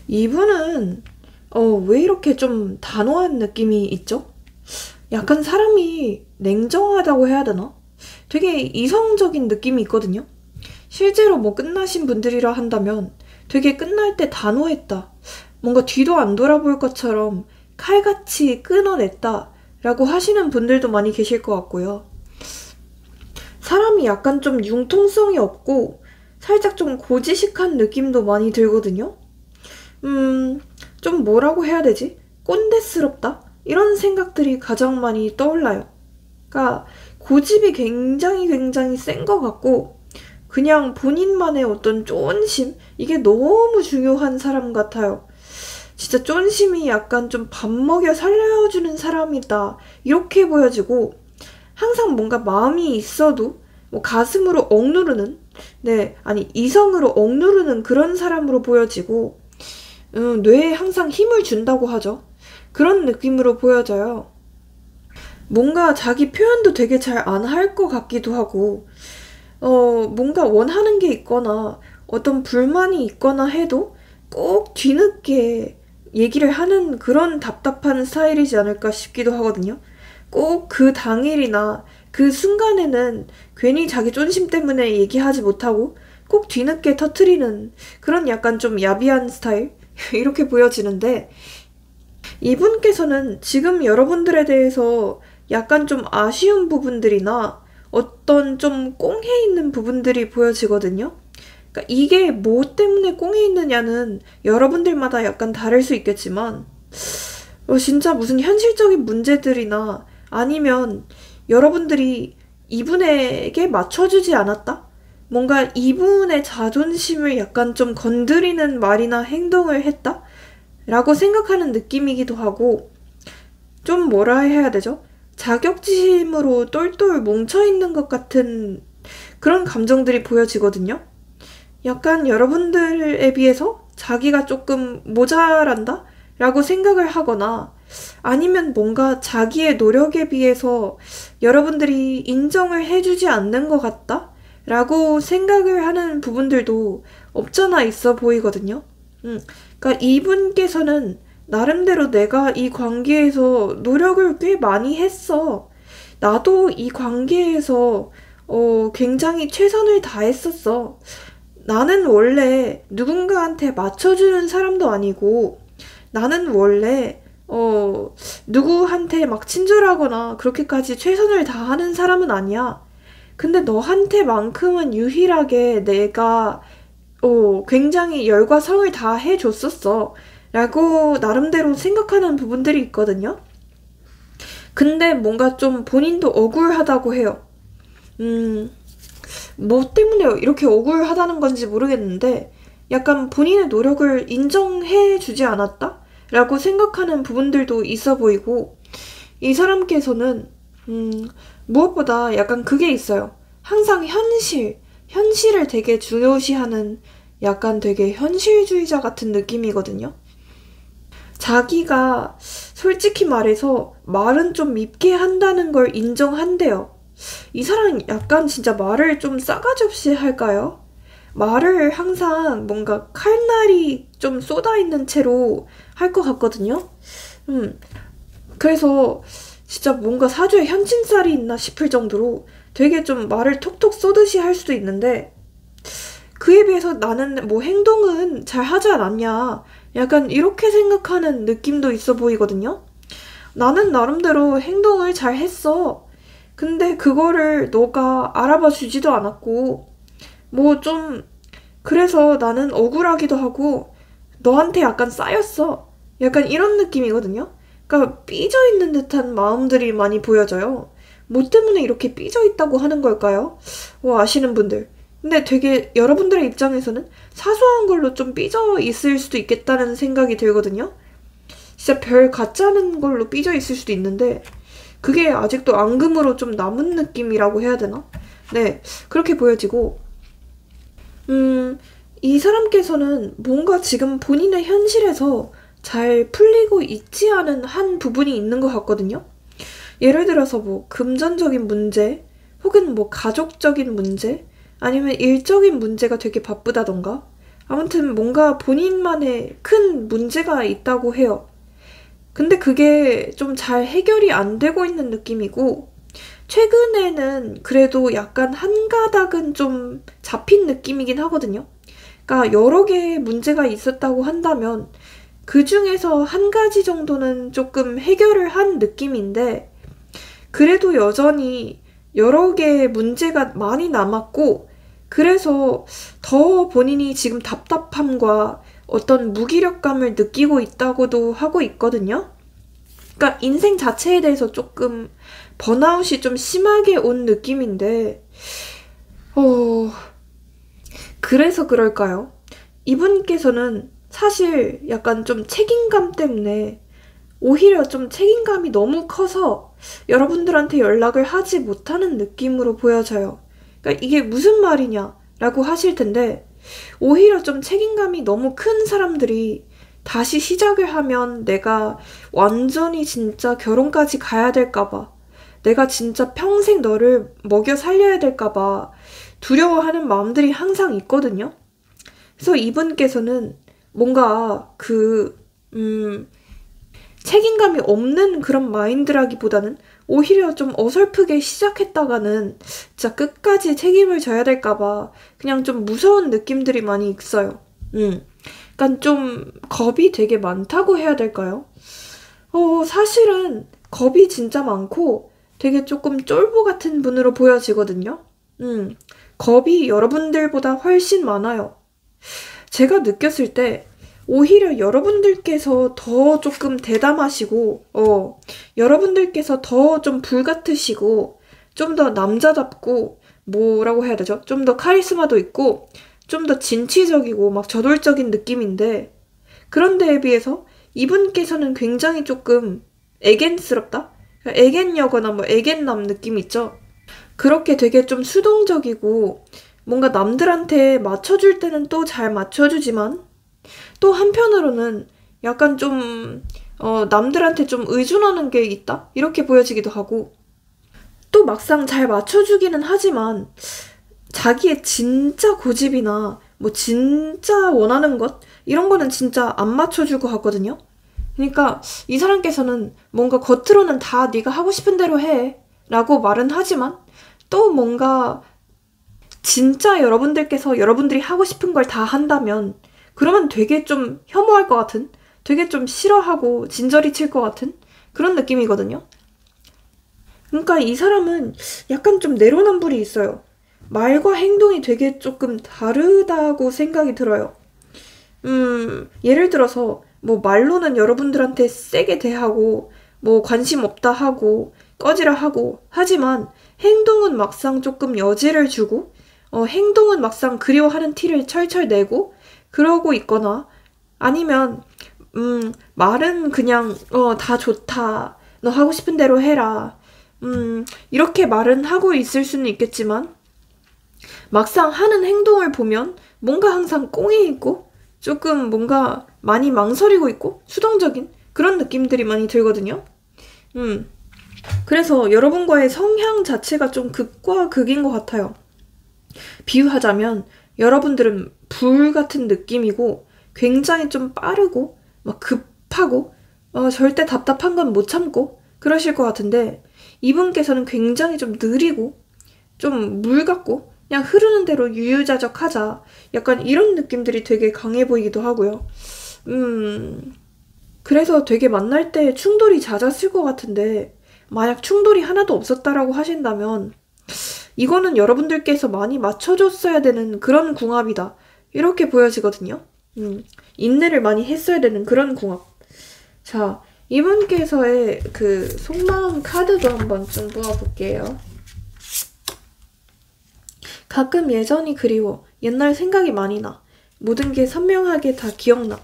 이분은 왜 이렇게 좀 단호한 느낌이 있죠? 약간 사람이 냉정하다고 해야 되나? 되게 이성적인 느낌이 있거든요. 실제로 뭐 끝나신 분들이라 한다면 되게 끝날 때 단호했다. 뭔가 뒤도 안 돌아볼 것처럼 칼같이 끊어냈다. 라고 하시는 분들도 많이 계실 것 같고요. 사람이 약간 좀 융통성이 없고 살짝 좀 고지식한 느낌도 많이 들거든요. 좀 뭐라고 해야 되지? 꼰대스럽다? 이런 생각들이 가장 많이 떠올라요. 그러니까 고집이 굉장히 센 것 같고, 그냥 본인만의 어떤 쫀심? 이게 너무 중요한 사람 같아요. 진짜 쫀심이 약간 좀 밥 먹여 살려주는 사람이다. 이렇게 보여지고, 항상 뭔가 마음이 있어도 뭐 가슴으로 억누르는, 이성으로 억누르는 그런 사람으로 보여지고, 뇌에 항상 힘을 준다고 하죠. 그런 느낌으로 보여져요. 뭔가 자기 표현도 되게 잘 안 할 것 같기도 하고, 뭔가 원하는 게 있거나 어떤 불만이 있거나 해도 꼭 뒤늦게 얘기를 하는 그런 답답한 스타일이지 않을까 싶기도 하거든요. 꼭 그 당일이나 그 순간에는 괜히 자기 쫀심 때문에 얘기하지 못하고 꼭 뒤늦게 터트리는 그런 약간 좀 야비한 스타일? 이렇게 보여지는데, 이분께서는 지금 여러분들에 대해서 약간 좀 아쉬운 부분들이나 어떤 좀 꽁해 있는 부분들이 보여지거든요. 그러니까 이게 뭐 때문에 꽁해 있느냐는 여러분들마다 약간 다를 수 있겠지만, 진짜 무슨 현실적인 문제들이나 아니면 여러분들이 이분에게 맞춰주지 않았다? 뭔가 이분의 자존심을 약간 좀 건드리는 말이나 행동을 했다? 라고 생각하는 느낌이기도 하고, 좀 뭐라 해야 되죠? 자격지심으로 똘똘 뭉쳐있는 것 같은 그런 감정들이 보여지거든요. 약간 여러분들에 비해서 자기가 조금 모자란다? 라고 생각을 하거나 아니면 뭔가 자기의 노력에 비해서 여러분들이 인정을 해주지 않는 것 같다? 라고 생각을 하는 부분들도 없잖아 있어 보이거든요. 그러니까 이분께서는 나름대로 내가 이 관계에서 노력을 꽤 많이 했어. 나도 이 관계에서 굉장히 최선을 다했었어. 나는 원래 누군가한테 맞춰주는 사람도 아니고, 나는 원래, 누구한테 막 친절하거나 그렇게까지 최선을 다하는 사람은 아니야. 근데 너한테만큼은 유일하게 내가, 굉장히 열과 성을 다 해줬었어. 라고 나름대로 생각하는 부분들이 있거든요. 근데 뭔가 좀 본인도 억울하다고 해요. 뭐 때문에 이렇게 억울하다는 건지 모르겠는데 약간 본인의 노력을 인정해 주지 않았다? 라고 생각하는 부분들도 있어 보이고 이 사람께서는 무엇보다 약간 그게 있어요. 항상 현실을 되게 중요시하는 약간 되게 현실주의자 같은 느낌이거든요. 자기가 솔직히 말해서 말은 좀 밉게 한다는 걸 인정한대요. 이 사람 약간 진짜 말을 좀 싸가지 없이 할까요? 말을 항상 뭔가 칼날이 좀 쏟아있는 채로 할 것 같거든요. 그래서 진짜 뭔가 사주에 현진살이 있나 싶을 정도로 되게 좀 말을 톡톡 쏘듯이 할 수도 있는데 그에 비해서 나는 뭐 행동은 잘 하지 않았냐. 약간 이렇게 생각하는 느낌도 있어 보이거든요. 나는 나름대로 행동을 잘 했어. 근데 그거를 너가 알아봐 주지도 않았고, 뭐 좀, 그래서 나는 억울하기도 하고, 너한테 약간 쌓였어. 약간 이런 느낌이거든요. 그러니까 삐져있는 듯한 마음들이 많이 보여져요. 뭐 때문에 이렇게 삐져있다고 하는 걸까요? 아시는 분들. 근데 되게 여러분들의 입장에서는 사소한 걸로 좀 삐져 있을 수도 있겠다는 생각이 들거든요. 진짜 별 가짜는 걸로 삐져 있을 수도 있는데 그게 아직도 앙금으로 좀 남은 느낌이라고 해야 되나? 네, 그렇게 보여지고 이 사람께서는 뭔가 지금 본인의 현실에서 잘 풀리고 있지 않은 한 부분이 있는 것 같거든요. 예를 들어서 뭐 금전적인 문제 혹은 뭐 가족적인 문제 아니면 일적인 문제가 되게 바쁘다던가 아무튼 뭔가 본인만의 큰 문제가 있다고 해요. 근데 그게 좀 잘 해결이 안 되고 있는 느낌이고 최근에는 그래도 약간 한 가닥은 좀 잡힌 느낌이긴 하거든요. 그러니까 여러 개의 문제가 있었다고 한다면 그 중에서 한 가지 정도는 조금 해결을 한 느낌인데 그래도 여전히 여러 개의 문제가 많이 남았고 그래서 더 본인이 지금 답답함과 어떤 무기력감을 느끼고 있다고도 하고 있거든요. 그러니까 인생 자체에 대해서 조금 번아웃이 좀 심하게 온 느낌인데 그래서 그럴까요? 이분께서는 사실 약간 좀 책임감 때문에 오히려 좀 책임감이 너무 커서 여러분들한테 연락을 하지 못하는 느낌으로 보여져요. 그러니까 이게 무슨 말이냐라고 하실 텐데 오히려 좀 책임감이 너무 큰 사람들이 다시 시작을 하면 내가 완전히 진짜 결혼까지 가야 될까봐 내가 진짜 평생 너를 먹여 살려야 될까봐 두려워하는 마음들이 항상 있거든요. 그래서 이분께서는 뭔가 책임감이 없는 그런 마인드라기보다는 오히려 좀 어설프게 시작했다가는 진짜 끝까지 책임을 져야 될까봐 그냥 좀 무서운 느낌들이 많이 있어요. 그러니까 좀 겁이 되게 많다고 해야 될까요? 사실은 겁이 진짜 많고 되게 조금 쫄보 같은 분으로 보여지거든요. 겁이 여러분들보다 훨씬 많아요. 제가 느꼈을 때 오히려 여러분들께서 더 조금 대담하시고 여러분들께서 더 좀 불같으시고 좀 더 남자답고 뭐라고 해야 되죠? 좀 더 카리스마도 있고 좀 더 진취적이고 막 저돌적인 느낌인데 그런 데에 비해서 이분께서는 굉장히 조금 애견스럽다? 애견여거나 뭐 애견남 느낌 있죠? 그렇게 되게 좀 수동적이고 뭔가 남들한테 맞춰줄 때는 또 잘 맞춰주지만 또 한편으로는 약간 좀 남들한테 좀 의존하는 게 있다? 이렇게 보여지기도 하고 또 막상 잘 맞춰주기는 하지만 자기의 진짜 고집이나 뭐 진짜 원하는 것 이런 거는 진짜 안 맞춰주고 하거든요. 그러니까 이 사람께서는 뭔가 겉으로는 다 네가 하고 싶은 대로 해 라고 말은 하지만 또 뭔가 진짜 여러분들께서 여러분들이 하고 싶은 걸 다 한다면 그러면 되게 좀 혐오할 것 같은 되게 좀 싫어하고 진저리 칠 것 같은 그런 느낌이거든요. 그러니까 이 사람은 약간 좀 내로남불이 있어요. 말과 행동이 되게 조금 다르다고 생각이 들어요. 예를 들어서 뭐 말로는 여러분들한테 세게 대하고 뭐 관심 없다 하고 꺼지라 하고 하지만 행동은 막상 조금 여지를 주고 행동은 막상 그리워하는 티를 철철 내고 그러고 있거나 아니면 말은 그냥 다 좋다 너 하고 싶은 대로 해라 이렇게 말은 하고 있을 수는 있겠지만 막상 하는 행동을 보면 뭔가 항상 꽁이 있고 조금 뭔가 많이 망설이고 있고 수동적인 그런 느낌들이 많이 들거든요. 그래서 여러분과의 성향 자체가 좀 극과 극인 것 같아요. 비유하자면 여러분들은 불 같은 느낌이고 굉장히 좀 빠르고 막 급하고 절대 답답한 건 못 참고 그러실 것 같은데 이분께서는 굉장히 좀 느리고 좀 물 같고 그냥 흐르는 대로 유유자적하자 약간 이런 느낌들이 되게 강해 보이기도 하고요. 그래서 되게 만날 때 충돌이 잦았을 것 같은데 만약 충돌이 하나도 없었다라고 하신다면 이거는 여러분들께서 많이 맞춰줬어야 되는 그런 궁합이다. 이렇게 보여지거든요. 인내를 많이 했어야 되는 그런 궁합. 자, 이분께서의 그 속마음 카드도 한번 좀 모아볼게요. 가끔 예전이 그리워. 옛날 생각이 많이 나. 모든 게 선명하게 다 기억나.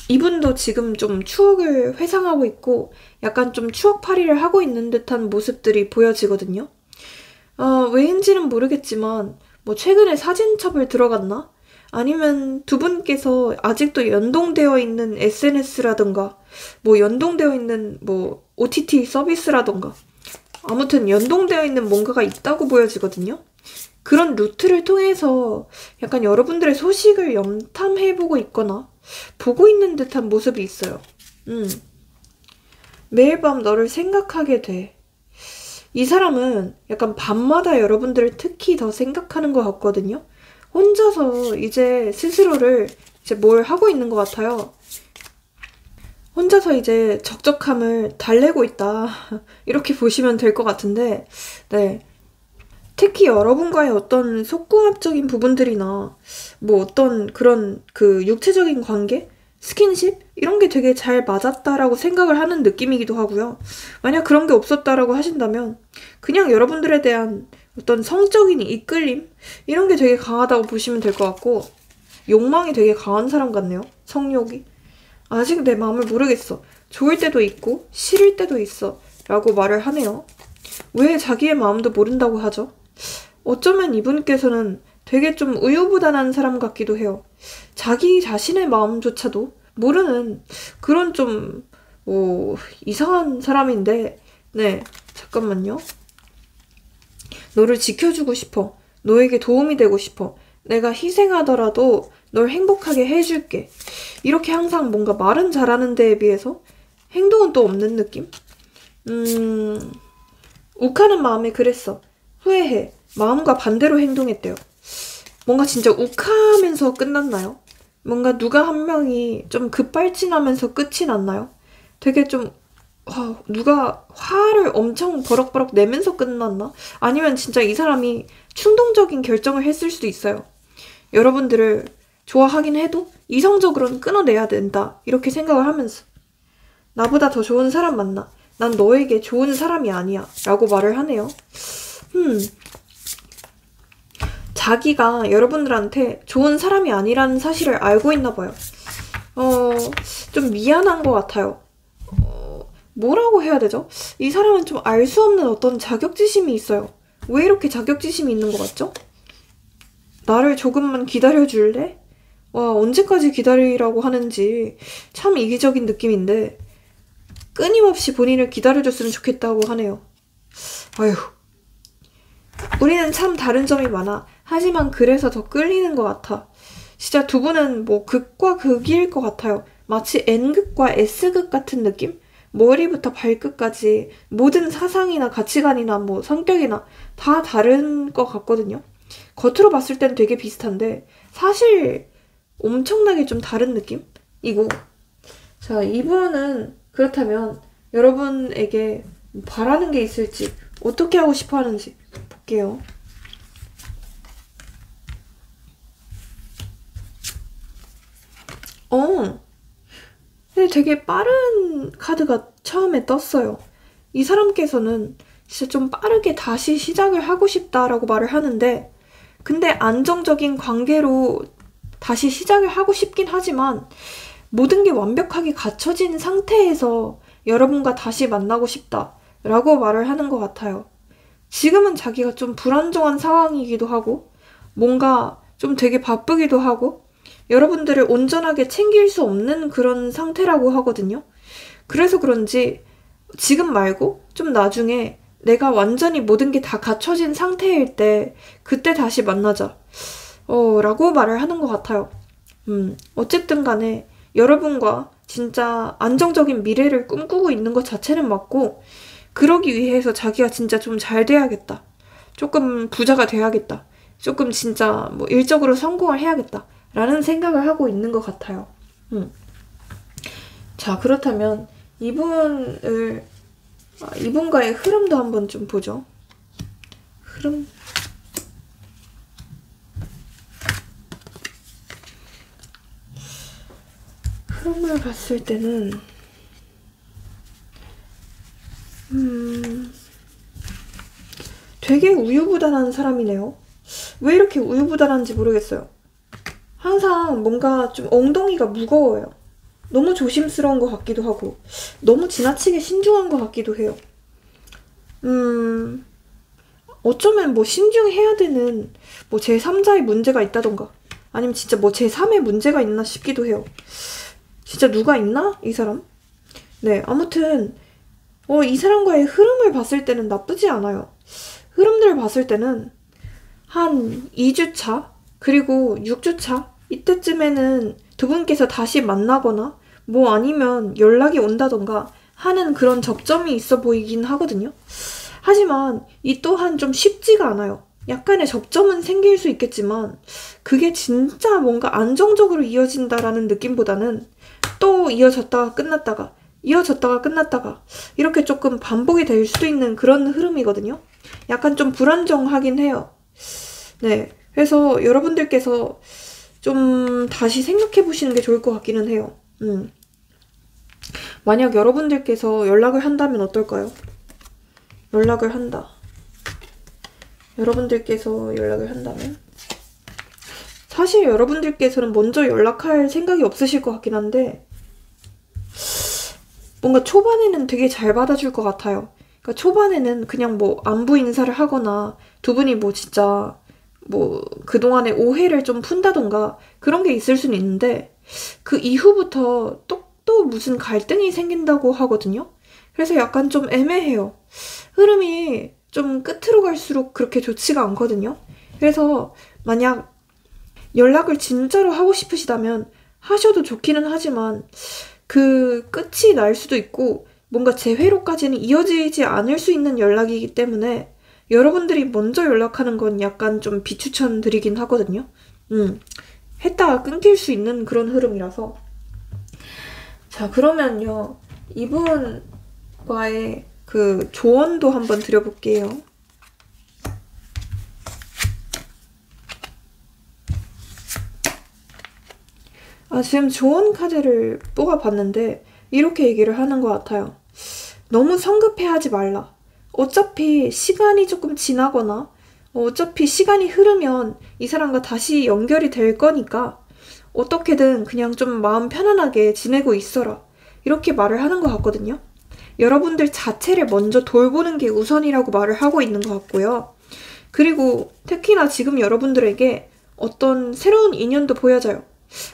이분도 지금 좀 추억을 회상하고 있고 약간 좀 추억팔이를 하고 있는 듯한 모습들이 보여지거든요. 왜인지는 모르겠지만 뭐 최근에 사진첩을 들어갔나? 아니면 두 분께서 아직도 연동되어 있는 SNS라든가 뭐 연동되어 있는 뭐 OTT 서비스라든가 아무튼 연동되어 있는 뭔가가 있다고 보여지거든요. 그런 루트를 통해서 약간 여러분들의 소식을 염탐해보고 있거나 보고 있는 듯한 모습이 있어요. 매일 밤 너를 생각하게 돼. 이 사람은 약간 밤마다 여러분들을 특히 더 생각하는 것 같거든요. 혼자서 이제 스스로를 이제 뭘 하고 있는 것 같아요. 혼자서 이제 적적함을 달래고 있다. 이렇게 보시면 될 것 같은데, 네. 특히 여러분과의 어떤 속궁합적인 부분들이나 뭐 어떤 그런 그 육체적인 관계? 스킨십? 이런 게 되게 잘 맞았다라고 생각을 하는 느낌이기도 하고요. 만약 그런 게 없었다라고 하신다면 그냥 여러분들에 대한 어떤 성적인 이끌림? 이런 게 되게 강하다고 보시면 될 것 같고 욕망이 되게 강한 사람 같네요. 성욕이. 아직 내 마음을 모르겠어. 좋을 때도 있고 싫을 때도 있어. 라고 말을 하네요. 왜 자기의 마음도 모른다고 하죠? 어쩌면 이분께서는 되게 좀 우유부단한 사람 같기도 해요. 자기 자신의 마음조차도 모르는 그런 좀 이상한 사람인데 네, 잠깐만요. 너를 지켜주고 싶어. 너에게 도움이 되고 싶어. 내가 희생하더라도 널 행복하게 해줄게. 이렇게 항상 뭔가 말은 잘하는 데에 비해서 행동은 또 없는 느낌? 욱하는 마음에 그랬어. 후회해. 마음과 반대로 행동했대요. 뭔가 진짜 욱하면서 끝났나요? 뭔가 누가 한 명이 좀 급발진하면서 끝이 났나요? 되게 좀 누가 화를 엄청 버럭버럭 내면서 끝났나? 아니면 진짜 이 사람이 충동적인 결정을 했을 수도 있어요. 여러분들을 좋아하긴 해도 이성적으로는 끊어내야 된다. 이렇게 생각을 하면서 나보다 더 좋은 사람 만나. 난 너에게 좋은 사람이 아니야 라고 말을 하네요. 자기가 여러분들한테 좋은 사람이 아니라는 사실을 알고 있나 봐요. 좀 미안한 것 같아요. 뭐라고 해야 되죠? 이 사람은 좀 알 수 없는 어떤 자격지심이 있어요. 왜 이렇게 자격지심이 있는 것 같죠? 나를 조금만 기다려줄래? 와, 언제까지 기다리라고 하는지 참 이기적인 느낌인데 끊임없이 본인을 기다려줬으면 좋겠다고 하네요. 아휴. 우리는 참 다른 점이 많아. 하지만 그래서 더 끌리는 것 같아. 진짜 두 분은 뭐 극과 극일 것 같아요. 마치 N극과 S극 같은 느낌? 머리부터 발끝까지 모든 사상이나 가치관이나 뭐 성격이나 다 다른 것 같거든요. 겉으로 봤을 땐 되게 비슷한데 사실 엄청나게 좀 다른 느낌이고. 자, 이분은 그렇다면 여러분에게 바라는 게 있을지 어떻게 하고 싶어 하는지 볼게요. 근데 되게 빠른 카드가 처음에 떴어요. 이 사람께서는 진짜 좀 빠르게 다시 시작을 하고 싶다라고 말을 하는데, 근데 안정적인 관계로 다시 시작을 하고 싶긴 하지만 모든 게 완벽하게 갖춰진 상태에서 여러분과 다시 만나고 싶다라고 말을 하는 것 같아요. 지금은 자기가 좀 불안정한 상황이기도 하고 뭔가 좀 되게 바쁘기도 하고 여러분들을 온전하게 챙길 수 없는 그런 상태라고 하거든요. 그래서 그런지 지금 말고 좀 나중에 내가 완전히 모든 게 다 갖춰진 상태일 때 그때 다시 만나자 라고 말을 하는 것 같아요. 어쨌든 간에 여러분과 진짜 안정적인 미래를 꿈꾸고 있는 것 자체는 맞고, 그러기 위해서 자기가 진짜 좀 잘 돼야겠다, 조금 부자가 돼야겠다, 조금 진짜 뭐 일적으로 성공을 해야겠다 라는 생각을 하고 있는 것 같아요. 자, 그렇다면 이분과의 흐름도 한번 좀 보죠. 흐름을 봤을 때는 되게 우유부단한 사람이네요. 왜 이렇게 우유부단한지 모르겠어요. 항상 뭔가 좀 엉덩이가 무거워요. 너무 조심스러운 것 같기도 하고 너무 지나치게 신중한 것 같기도 해요. 어쩌면 뭐 신중해야 되는 뭐 제3자의 문제가 있다던가 아니면 진짜 뭐 제3의 문제가 있나 싶기도 해요. 진짜 누가 있나? 이 사람? 네, 아무튼 이 사람과의 흐름을 봤을 때는 나쁘지 않아요. 흐름들을 봤을 때는 한 2주차 그리고 6주차 이때쯤에는 두 분께서 다시 만나거나 뭐 아니면 연락이 온다던가 하는 그런 접점이 있어 보이긴 하거든요. 하지만 이 또한 좀 쉽지가 않아요. 약간의 접점은 생길 수 있겠지만 그게 진짜 뭔가 안정적으로 이어진다라는 느낌보다는 또 이어졌다가 끝났다가 이렇게 조금 반복이 될 수도 있는 그런 흐름이거든요. 약간 좀 불안정하긴 해요. 네, 그래서 여러분들께서 좀 다시 생각해 보시는 게 좋을 것 같기는 해요. 만약 여러분들께서 연락을 한다면 어떨까요? 연락을 한다. 여러분들께서 연락을 한다면? 사실 여러분들께서는 먼저 연락할 생각이 없으실 것 같긴 한데 뭔가 초반에는 되게 잘 받아줄 것 같아요. 그러니까 초반에는 그냥 뭐 안부 인사를 하거나 두 분이 뭐 진짜 뭐 그동안의 오해를 좀 푼다던가 그런 게 있을 수는 있는데 그 이후부터 또 무슨 갈등이 생긴다고 하거든요. 그래서 약간 좀 애매해요. 흐름이 좀 끝으로 갈수록 그렇게 좋지가 않거든요. 그래서 만약 연락을 진짜로 하고 싶으시다면 하셔도 좋기는 하지만 그 끝이 날 수도 있고 뭔가 재회로까지는 이어지지 않을 수 있는 연락이기 때문에 여러분들이 먼저 연락하는 건 약간 좀 비추천 드리긴 하거든요. 했다가 끊길 수 있는 그런 흐름이라서. 자, 그러면요, 이분과의 그 조언도 한번 드려볼게요. 지금 조언 카드를 뽑아봤는데 이렇게 얘기를 하는 것 같아요. 너무 성급해하지 말라. 어차피 시간이 조금 지나거나 어차피 시간이 흐르면 이 사람과 다시 연결이 될 거니까 어떻게든 그냥 좀 마음 편안하게 지내고 있어라. 이렇게 말을 하는 것 같거든요. 여러분들 자체를 먼저 돌보는 게 우선이라고 말을 하고 있는 것 같고요. 그리고 특히나 지금 여러분들에게 어떤 새로운 인연도 보여져요.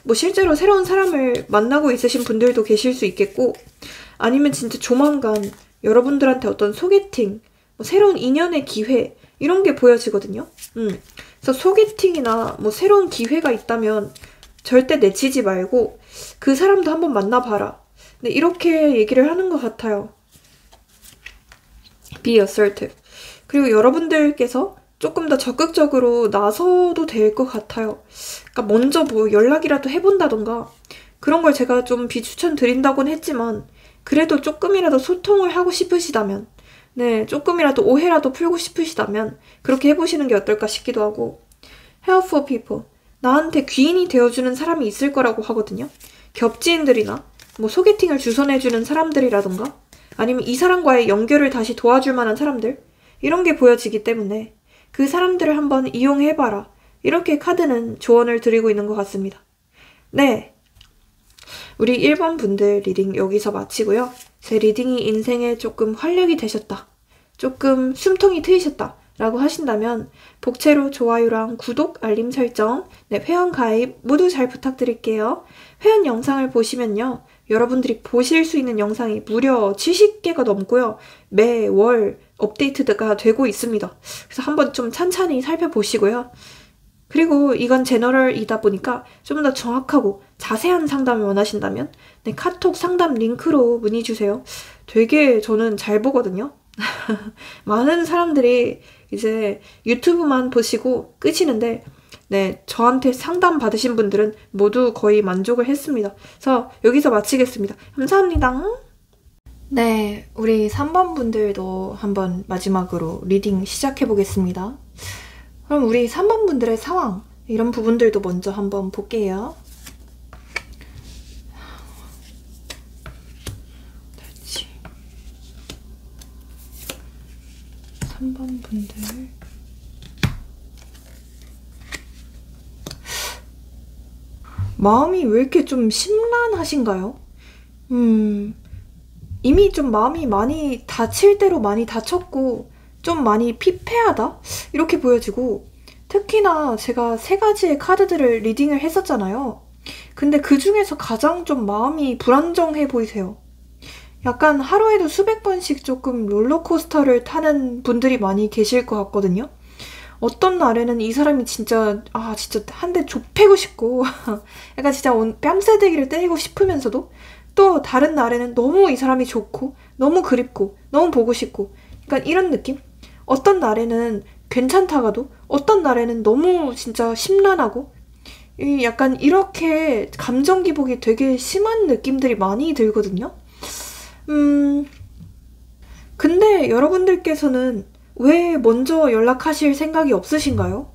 뭐 실제로 새로운 사람을 만나고 있으신 분들도 계실 수 있겠고, 아니면 진짜 조만간 여러분들한테 어떤 소개팅, 뭐 새로운 인연의 기회 이런 게 보여지거든요. 그래서 소개팅이나 뭐 새로운 기회가 있다면 절대 내치지 말고 그 사람도 한번 만나봐라. 네, 이렇게 얘기를 하는 것 같아요. Be assertive. 그리고 여러분들께서 조금 더 적극적으로 나서도 될 것 같아요. 그러니까 먼저 뭐 연락이라도 해본다던가 그런 걸 제가 좀 비추천 드린다고는 했지만 그래도 조금이라도 소통을 하고 싶으시다면, 네, 조금이라도 오해라도 풀고 싶으시다면 그렇게 해보시는 게 어떨까 싶기도 하고, helpful people. 나한테 귀인이 되어주는 사람이 있을 거라고 하거든요. 겹지인들이나 뭐 소개팅을 주선해주는 사람들이라던가 아니면 이 사람과의 연결을 다시 도와줄 만한 사람들, 이런 게 보여지기 때문에 그 사람들을 한번 이용해봐라. 이렇게 카드는 조언을 드리고 있는 것 같습니다. 네, 우리 1번 분들 리딩 여기서 마치고요. 제 리딩이 인생에 조금 활력이 되셨다, 조금 숨통이 트이셨다 라고 하신다면 복채로 좋아요랑 구독, 알림 설정, 네, 회원 가입 모두 잘 부탁드릴게요. 회원 영상을 보시면요, 여러분들이 보실 수 있는 영상이 무려 70개가 넘고요. 매월 업데이트가 되고 있습니다. 그래서 한번 좀 찬찬히 살펴보시고요. 그리고 이건 제너럴이다 보니까 좀 더 정확하고 자세한 상담을 원하신다면 네, 카톡 상담 링크로 문의 주세요. 되게 저는 잘 보거든요. 많은 사람들이 이제 유튜브만 보시고 끄시는데, 네, 저한테 상담 받으신 분들은 모두 거의 만족을 했습니다. 그래서 여기서 마치겠습니다. 감사합니다. 네, 우리 3번 분들도 한번 마지막으로 리딩 시작해 보겠습니다. 그럼 우리 3번 분들의 상황, 이런 부분들도 먼저 한번 볼게요. 3번 분들. 마음이 왜 이렇게 좀 심란하신가요? 이미 좀 마음이 많이 다칠 대로 많이 다쳤고 좀 많이 피폐하다? 이렇게 보여지고, 특히나 제가 3가지의 카드들을 리딩을 했었잖아요. 근데 그 중에서 가장 좀 마음이 불안정해 보이세요. 약간 하루에도 수백 번씩 조금 롤러코스터를 타는 분들이 많이 계실 것 같거든요. 어떤 날에는 이 사람이 진짜 한 대 좁히고 싶고 약간 진짜 뺨새대기를 때리고 싶으면서도 또 다른 날에는 너무 이 사람이 좋고 너무 그립고 너무 보고 싶고, 약간 이런 느낌? 어떤 날에는 괜찮다가도 어떤 날에는 너무 진짜 심란하고, 약간 이렇게 감정 기복이 되게 심한 느낌들이 많이 들거든요. 근데 여러분들께서는 왜 먼저 연락하실 생각이 없으신가요?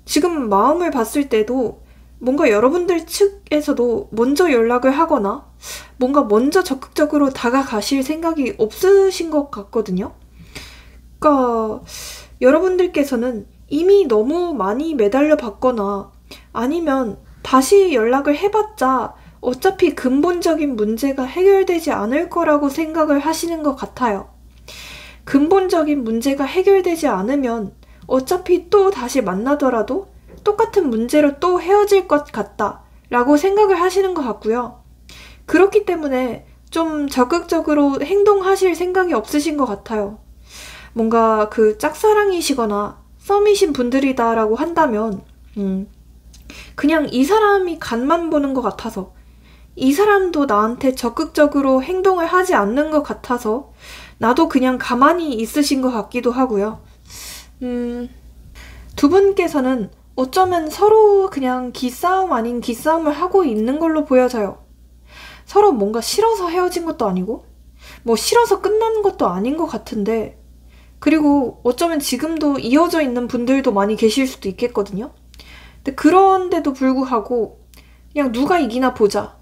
지금 마음을 봤을 때도 뭔가 여러분들 측에서도 먼저 연락을 하거나 뭔가 먼저 적극적으로 다가가실 생각이 없으신 것 같거든요. 그러니까 여러분들께서는 이미 너무 많이 매달려 봤거나 아니면 다시 연락을 해봤자 어차피 근본적인 문제가 해결되지 않을 거라고 생각을 하시는 것 같아요. 근본적인 문제가 해결되지 않으면 어차피 또 다시 만나더라도 똑같은 문제로 또 헤어질 것 같다 라고 생각을 하시는 것 같고요. 그렇기 때문에 좀 적극적으로 행동하실 생각이 없으신 것 같아요. 뭔가 그 짝사랑이시거나 썸이신 분들이다 라고 한다면 그냥 이 사람이 간만 보는 것 같아서, 이 사람도 나한테 적극적으로 행동을 하지 않는 것 같아서 나도 그냥 가만히 있으신 것 같기도 하고요. 두 분께서는 어쩌면 서로 그냥 기싸움 아닌 기싸움을 하고 있는 걸로 보여져요. 서로 뭔가 싫어서 헤어진 것도 아니고 뭐 싫어서 끝난 것도 아닌 것 같은데, 그리고 어쩌면 지금도 이어져 있는 분들도 많이 계실 수도 있겠거든요. 근데 그런데도 불구하고 그냥 누가 이기나 보자,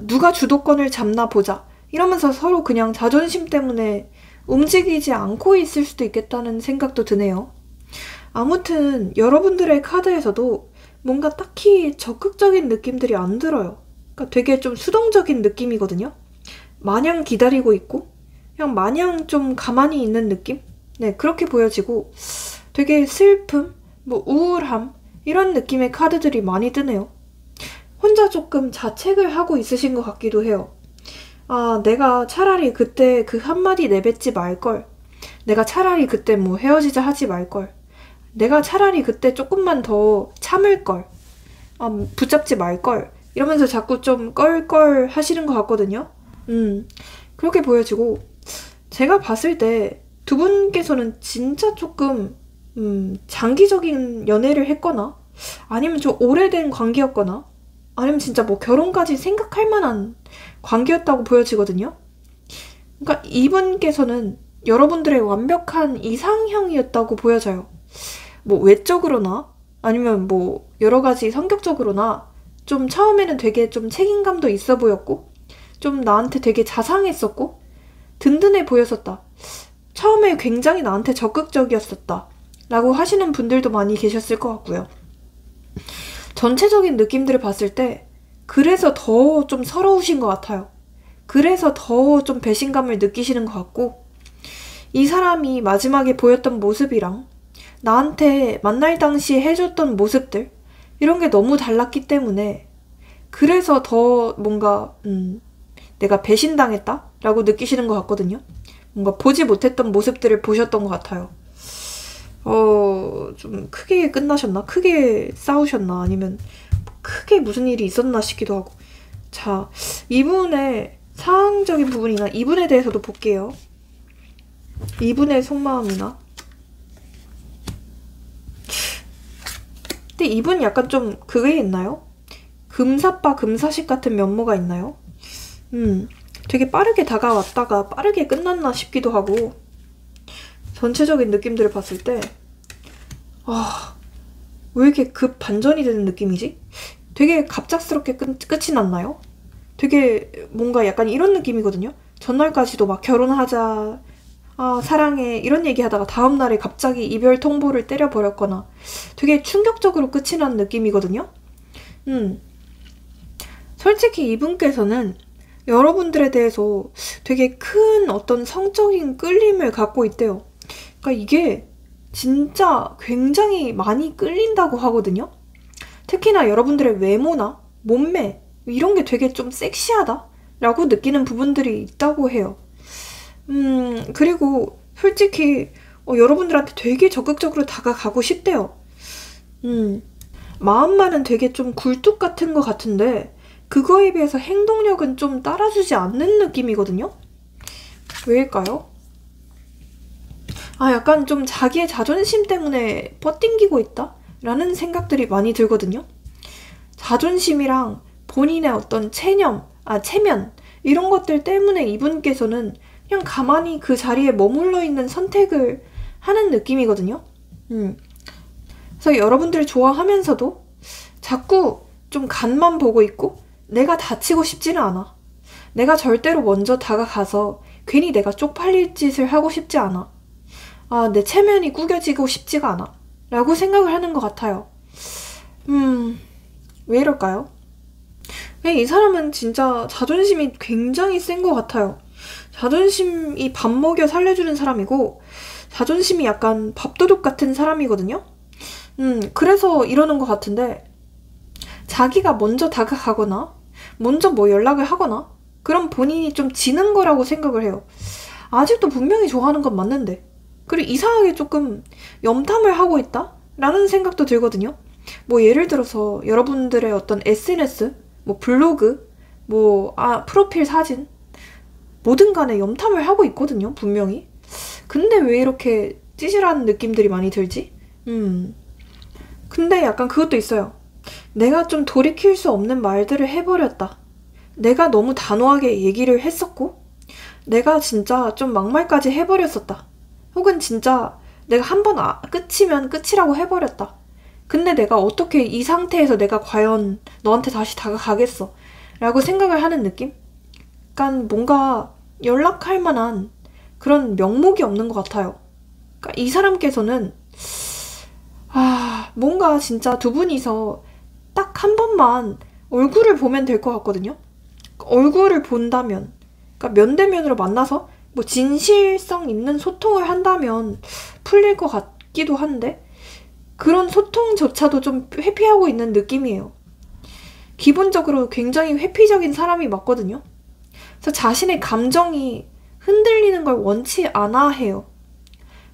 누가 주도권을 잡나 보자, 이러면서 서로 그냥 자존심 때문에 움직이지 않고 있을 수도 있겠다는 생각도 드네요. 아무튼 여러분들의 카드에서도 뭔가 딱히 적극적인 느낌들이 안 들어요. 그러니까 되게 좀 수동적인 느낌이거든요. 마냥 기다리고 있고 그냥 마냥 좀 가만히 있는 느낌? 네, 그렇게 보여지고 되게 슬픔, 뭐 우울함 이런 느낌의 카드들이 많이 뜨네요. 혼자 조금 자책을 하고 있으신 것 같기도 해요. 아, 내가 차라리 그때 그 한마디 내뱉지 말걸. 내가 차라리 그때 뭐 헤어지자 하지 말걸. 내가 차라리 그때 조금만 더 참을걸. 아, 붙잡지 말걸. 이러면서 자꾸 좀 껄껄 하시는 것 같거든요. 그렇게 보여지고 제가 봤을 때 두 분께서는 진짜 조금 장기적인 연애를 했거나 아니면 좀 오래된 관계였거나 아니면 진짜 뭐 결혼까지 생각할 만한 관계였다고 보여지거든요. 그러니까 이분께서는 여러분들의 완벽한 이상형이었다고 보여져요. 뭐 외적으로나 아니면 뭐 여러 가지 성격적으로나 좀 처음에는 되게 좀 책임감도 있어 보였고 좀 나한테 되게 자상했었고 든든해 보였었다. 처음에 굉장히 나한테 적극적이었었다. 라고 하시는 분들도 많이 계셨을 것 같고요. 전체적인 느낌들을 봤을 때 그래서 더 좀 서러우신 것 같아요. 그래서 더 좀 배신감을 느끼시는 것 같고 이 사람이 마지막에 보였던 모습이랑 나한테 만날 당시에 해줬던 모습들 이런 게 너무 달랐기 때문에 그래서 더 뭔가 내가 배신당했다? 라고 느끼시는 것 같거든요. 뭔가 보지 못했던 모습들을 보셨던 것 같아요. 좀 크게 끝나셨나? 크게 싸우셨나? 아니면 크게 무슨 일이 있었나 싶기도 하고. 자, 이분의 상황적인 부분이나 이분에 대해서도 볼게요. 이분의 속마음이나. 근데 이분 약간 좀 그게 있나요? 금사빠 금사식 같은 면모가 있나요? 되게 빠르게 다가왔다가 빠르게 끝났나 싶기도 하고 전체적인 느낌들을 봤을 때 왜 이렇게 급 반전이 되는 느낌이지? 되게 갑작스럽게 끝이 났나요? 되게 뭔가 약간 이런 느낌이거든요. 전날까지도 막 결혼하자, 아 사랑해 이런 얘기하다가 다음날에 갑자기 이별 통보를 때려버렸거나 되게 충격적으로 끝이 난 느낌이거든요. 솔직히 이분께서는 여러분들에 대해서 되게 큰 어떤 성적인 끌림을 갖고 있대요. 그러니까 이게 진짜 굉장히 많이 끌린다고 하거든요. 특히나 여러분들의 외모나 몸매 이런 게 되게 좀 섹시하다 라고 느끼는 부분들이 있다고 해요. 그리고 솔직히 여러분들한테 되게 적극적으로 다가가고 싶대요. 마음만은 되게 좀 굴뚝 같은 것 같은데 그거에 비해서 행동력은 좀 따라주지 않는 느낌이거든요? 왜일까요? 아, 약간 좀 자기의 자존심 때문에 뻗팅기고 있다? 라는 생각들이 많이 들거든요? 자존심이랑 본인의 어떤 체면, 이런 것들 때문에 이분께서는 그냥 가만히 그 자리에 머물러 있는 선택을 하는 느낌이거든요? 그래서 여러분들 좋아하면서도 자꾸 좀 간만 보고 있고 내가 다치고 싶지는 않아. 내가 절대로 먼저 다가가서 괜히 내가 쪽팔릴 짓을 하고 싶지 않아. 아, 내 체면이 구겨지고 싶지가 않아. 라고 생각을 하는 것 같아요. 왜 이럴까요? 이 사람은 진짜 자존심이 굉장히 센 것 같아요. 자존심이 밥 먹여 살려주는 사람이고 자존심이 약간 밥도둑 같은 사람이거든요. 그래서 이러는 것 같은데 자기가 먼저 다가가거나 먼저 뭐 연락을 하거나 그럼 본인이 좀 지는 거라고 생각을 해요. 아직도 분명히 좋아하는 건 맞는데 그리고 이상하게 조금 염탐을 하고 있다? 라는 생각도 들거든요. 뭐 예를 들어서 여러분들의 어떤 SNS, 뭐 블로그, 뭐 프로필 사진 뭐든 간에 염탐을 하고 있거든요. 분명히. 근데 왜 이렇게 찌질한 느낌들이 많이 들지? 근데 약간 그것도 있어요. 내가 좀 돌이킬 수 없는 말들을 해버렸다. 내가 너무 단호하게 얘기를 했었고 내가 진짜 좀 막말까지 해버렸었다. 혹은 진짜 내가 한 번 끝이면 끝이라고 해버렸다. 근데 내가 어떻게 이 상태에서 내가 과연 너한테 다시 다가가겠어? 라고 생각을 하는 느낌? 약간 뭔가 연락할 만한 그런 명목이 없는 것 같아요. 그러니까 이 사람께서는 뭔가 진짜 두 분이서 딱 한 번만 얼굴을 보면 될 것 같거든요. 얼굴을 본다면, 그러니까 면대면으로 만나서 뭐 진실성 있는 소통을 한다면 풀릴 것 같기도 한데 그런 소통조차도 좀 회피하고 있는 느낌이에요. 기본적으로 굉장히 회피적인 사람이 맞거든요. 그래서 자신의 감정이 흔들리는 걸 원치 않아 해요.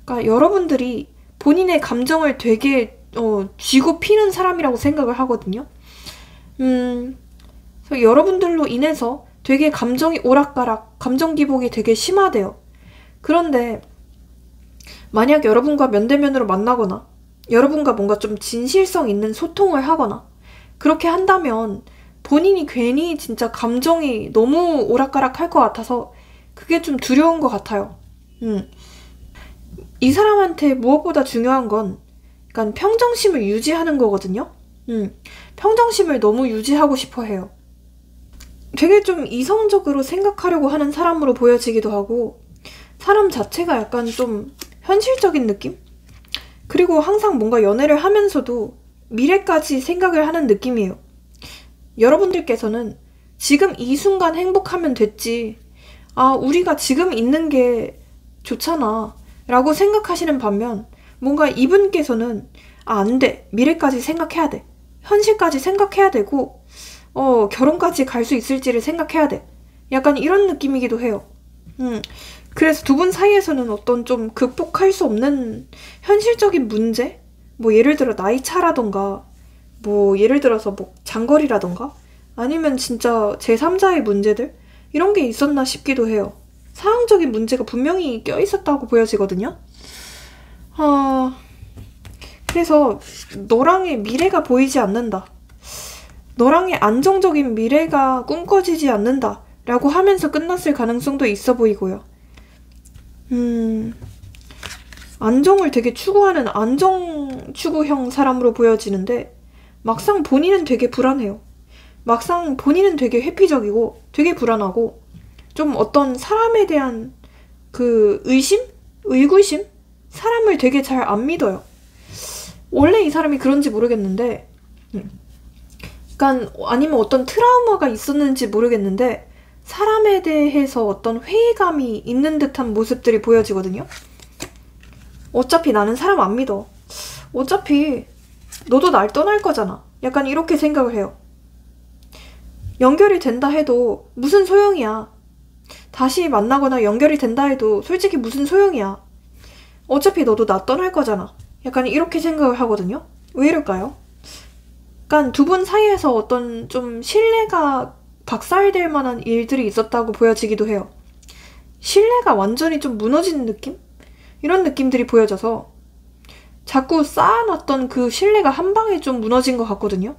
그러니까 여러분들이 본인의 감정을 되게 쥐고 피는 사람이라고 생각을 하거든요. 그래서 여러분들로 인해서 되게 감정이 오락가락, 감정 기복이 되게 심하대요. 그런데 만약 여러분과 면대면으로 만나거나 여러분과 뭔가 좀 진실성 있는 소통을 하거나 그렇게 한다면 본인이 괜히 진짜 감정이 너무 오락가락 할 것 같아서 그게 좀 두려운 것 같아요. 이 사람한테 무엇보다 중요한 건 약간 평정심을 유지하는 거거든요. 평정심을 너무 유지하고 싶어 해요. 되게 좀 이성적으로 생각하려고 하는 사람으로 보여지기도 하고 사람 자체가 약간 좀 현실적인 느낌? 그리고 항상 뭔가 연애를 하면서도 미래까지 생각을 하는 느낌이에요. 여러분들께서는 지금 이 순간 행복하면 됐지. 우리가 지금 있는 게 좋잖아. 라고 생각하시는 반면 뭔가 이분께서는 안 돼. 미래까지 생각해야 돼. 현실까지 생각해야 되고 결혼까지 갈 수 있을지를 생각해야 돼. 약간 이런 느낌이기도 해요. 그래서 두 분 사이에서는 어떤 좀 극복할 수 없는 현실적인 문제? 뭐 예를 들어 나이 차라던가 뭐 예를 들어서 뭐 장거리라던가 아니면 진짜 제3자의 문제들? 이런 게 있었나 싶기도 해요. 사항적인 문제가 분명히 껴있었다고 보여지거든요. 그래서 너랑의 미래가 보이지 않는다. 너랑의 안정적인 미래가 꿈꿔지지 않는다. 라고 하면서 끝났을 가능성도 있어 보이고요. 안정을 되게 추구하는 안정 추구형 사람으로 보여지는데 막상 본인은 되게 불안해요. 막상 본인은 되게 회피적이고 되게 불안하고 좀 어떤 사람에 대한 그 의심? 의구심? 사람을 되게 잘 안 믿어요. 원래 이 사람이 그런지 모르겠는데 약간 아니면 어떤 트라우마가 있었는지 모르겠는데 사람에 대해서 어떤 회의감이 있는 듯한 모습들이 보여지거든요. 어차피 나는 사람 안 믿어. 어차피 너도 날 떠날 거잖아. 약간 이렇게 생각을 해요. 연결이 된다 해도 무슨 소용이야. 다시 만나거나 연결이 된다 해도 솔직히 무슨 소용이야. 어차피 너도 나 떠날 거잖아. 약간 이렇게 생각을 하거든요. 왜 이럴까요? 약간 두 분 사이에서 어떤 좀 신뢰가 박살될 만한 일들이 있었다고 보여지기도 해요. 신뢰가 완전히 좀 무너지는 느낌? 이런 느낌들이 보여져서 자꾸 쌓아놨던 그 신뢰가 한 방에 좀 무너진 것 같거든요.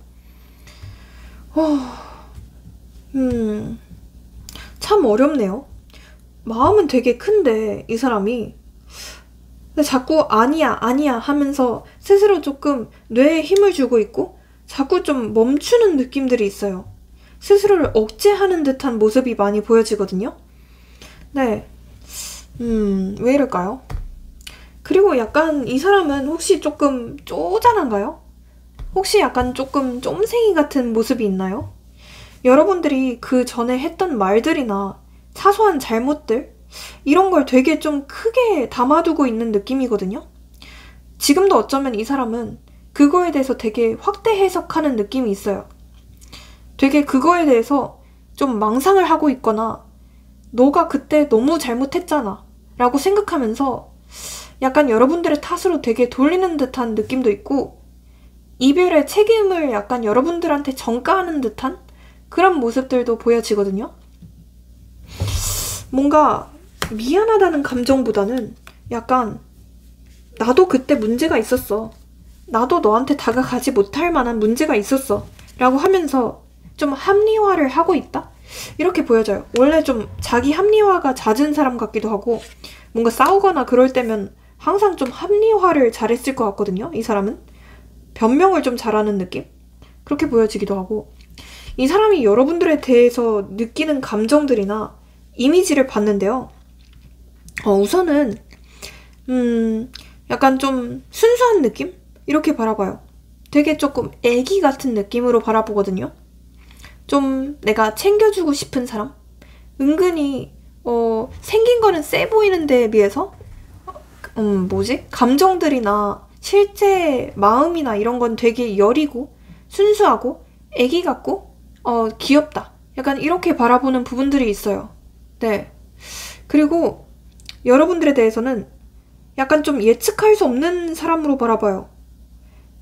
참 어렵네요. 마음은 되게 큰데 이 사람이 근데 자꾸 아니야 아니야 하면서 스스로 조금 뇌에 힘을 주고 있고 자꾸 좀 멈추는 느낌들이 있어요. 스스로를 억제하는 듯한 모습이 많이 보여지거든요. 네. 왜 이럴까요? 그리고 약간 이 사람은 혹시 조금 쪼잔한가요? 혹시 약간 조금 쫌생이 같은 모습이 있나요? 여러분들이 그 전에 했던 말들이나 사소한 잘못들 이런 걸 되게 좀 크게 담아두고 있는 느낌이거든요. 지금도 어쩌면 이 사람은 그거에 대해서 되게 확대 해석하는 느낌이 있어요. 되게 그거에 대해서 좀 망상을 하고 있거나 너가 그때 너무 잘못했잖아 라고 생각하면서 약간 여러분들의 탓으로 되게 돌리는 듯한 느낌도 있고 이별의 책임을 약간 여러분들한테 전가하는 듯한 그런 모습들도 보여지거든요. 뭔가 미안하다는 감정보다는 약간 나도 그때 문제가 있었어. 나도 너한테 다가가지 못할 만한 문제가 있었어. 라고 하면서 좀 합리화를 하고 있다? 이렇게 보여져요. 원래 좀 자기 합리화가 잦은 사람 같기도 하고 뭔가 싸우거나 그럴 때면 항상 좀 합리화를 잘했을 것 같거든요. 이 사람은. 변명을 좀 잘하는 느낌? 그렇게 보여지기도 하고 이 사람이 여러분들에 대해서 느끼는 감정들이나 이미지를 봤는데요. 우선은 약간 좀 순수한 느낌? 이렇게 바라봐요. 되게 조금 애기 같은 느낌으로 바라보거든요. 좀 내가 챙겨주고 싶은 사람? 은근히 생긴 거는 세 보이는 데에 비해서 감정들이나 실제 마음이나 이런 건 되게 여리고 순수하고 애기 같고 귀엽다. 약간 이렇게 바라보는 부분들이 있어요. 네. 그리고 여러분들에 대해서는 약간 좀 예측할 수 없는 사람으로 바라봐요.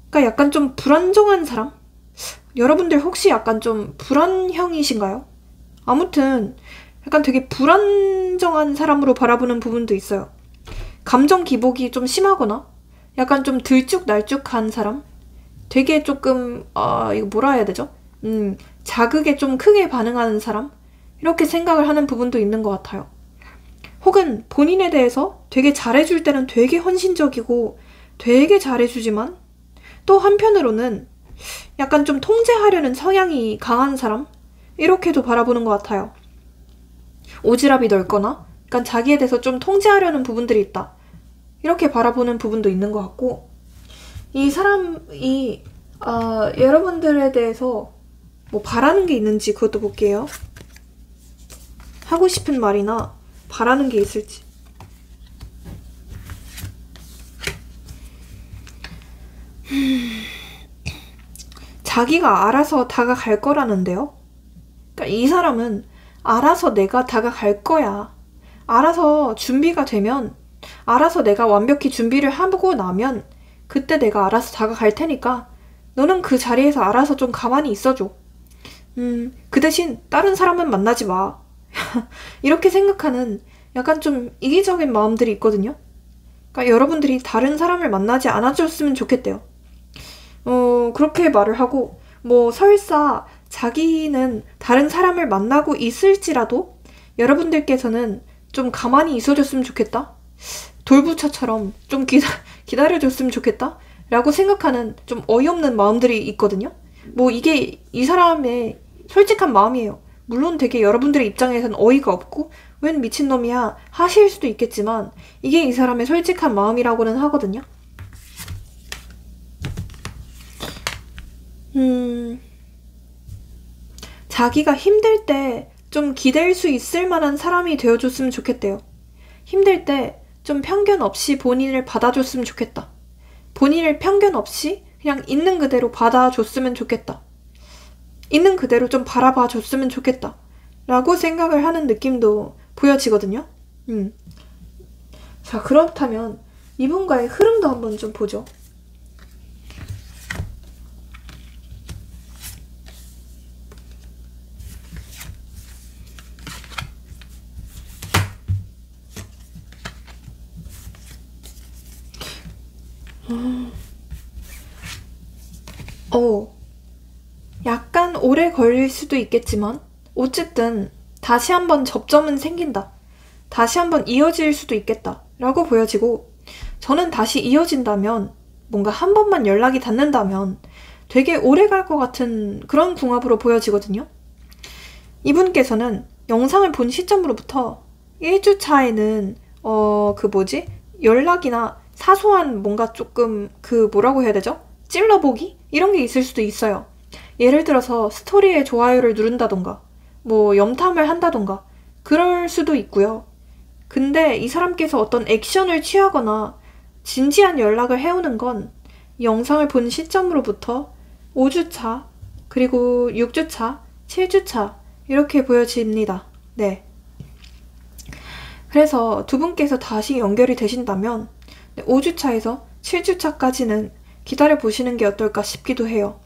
그러니까 약간 좀 불안정한 사람? 여러분들 혹시 약간 좀 불안형이신가요? 아무튼 약간 되게 불안정한 사람으로 바라보는 부분도 있어요. 감정 기복이 좀 심하거나 약간 좀 들쭉날쭉한 사람? 되게 조금 이거 뭐라 해야 되죠? 자극에 좀 크게 반응하는 사람? 이렇게 생각을 하는 부분도 있는 것 같아요. 혹은 본인에 대해서 되게 잘해줄 때는 되게 헌신적이고 되게 잘해주지만 또 한편으로는 약간 좀 통제하려는 성향이 강한 사람? 이렇게도 바라보는 것 같아요. 오지랖이 넓거나 약간 자기에 대해서 좀 통제하려는 부분들이 있다. 이렇게 바라보는 부분도 있는 것 같고 이 사람이 여러분들에 대해서 뭐 바라는 게 있는지 그것도 볼게요. 하고 싶은 말이나 바라는 게 있을지. 자기가 알아서 다가갈 거라는데요. 그러니까 이 사람은 알아서 내가 다가갈 거야. 알아서 준비가 되면, 알아서 내가 완벽히 준비를 하고 나면 그때 내가 알아서 다가갈 테니까 너는 그 자리에서 알아서 좀 가만히 있어줘. 그 대신 다른 사람은 만나지 마. 이렇게 생각하는 약간 좀 이기적인 마음들이 있거든요. 그러니까 여러분들이 다른 사람을 만나지 않아줬으면 좋겠대요. 그렇게 말을 하고 뭐 설사 자기는 다른 사람을 만나고 있을지라도 여러분들께서는 좀 가만히 있어줬으면 좋겠다. 돌부처처럼 좀 기다려줬으면 좋겠다. 라고 생각하는 좀 어이없는 마음들이 있거든요. 뭐 이게 이 사람의 솔직한 마음이에요. 물론 되게 여러분들의 입장에서는 어이가 없고 웬 미친놈이야 하실 수도 있겠지만 이게 이 사람의 솔직한 마음이라고는 하거든요. 자기가 힘들 때 좀 기댈 수 있을 만한 사람이 되어줬으면 좋겠대요. 힘들 때 좀 편견 없이 본인을 받아줬으면 좋겠다. 본인을 편견 없이 그냥 있는 그대로 받아줬으면 좋겠다. 있는 그대로 좀 바라봐 줬으면 좋겠다. 라고 생각을 하는 느낌도 보여지거든요. 자, 그렇다면 이분과의 흐름도 한번 좀 보죠. 약간 오래 걸릴 수도 있겠지만 어쨌든 다시 한번 접점은 생긴다. 다시 한번 이어질 수도 있겠다. 라고 보여지고 저는 다시 이어진다면 뭔가 한 번만 연락이 닿는다면 되게 오래 갈 것 같은 그런 궁합으로 보여지거든요. 이분께서는 영상을 본 시점으로부터 1주 차에는 연락이나 사소한 뭔가 조금 뭐라고 해야 되죠? 찔러보기? 이런 게 있을 수도 있어요. 예를 들어서 스토리에 좋아요를 누른다던가 뭐 염탐을 한다던가 그럴 수도 있고요. 근데 이 사람께서 어떤 액션을 취하거나 진지한 연락을 해오는 건 영상을 본 시점으로부터 5주차, 그리고 6주차, 7주차 이렇게 보여집니다. 네. 그래서 두 분께서 다시 연결이 되신다면 5주차에서 7주차까지는 기다려보시는 게 어떨까 싶기도 해요.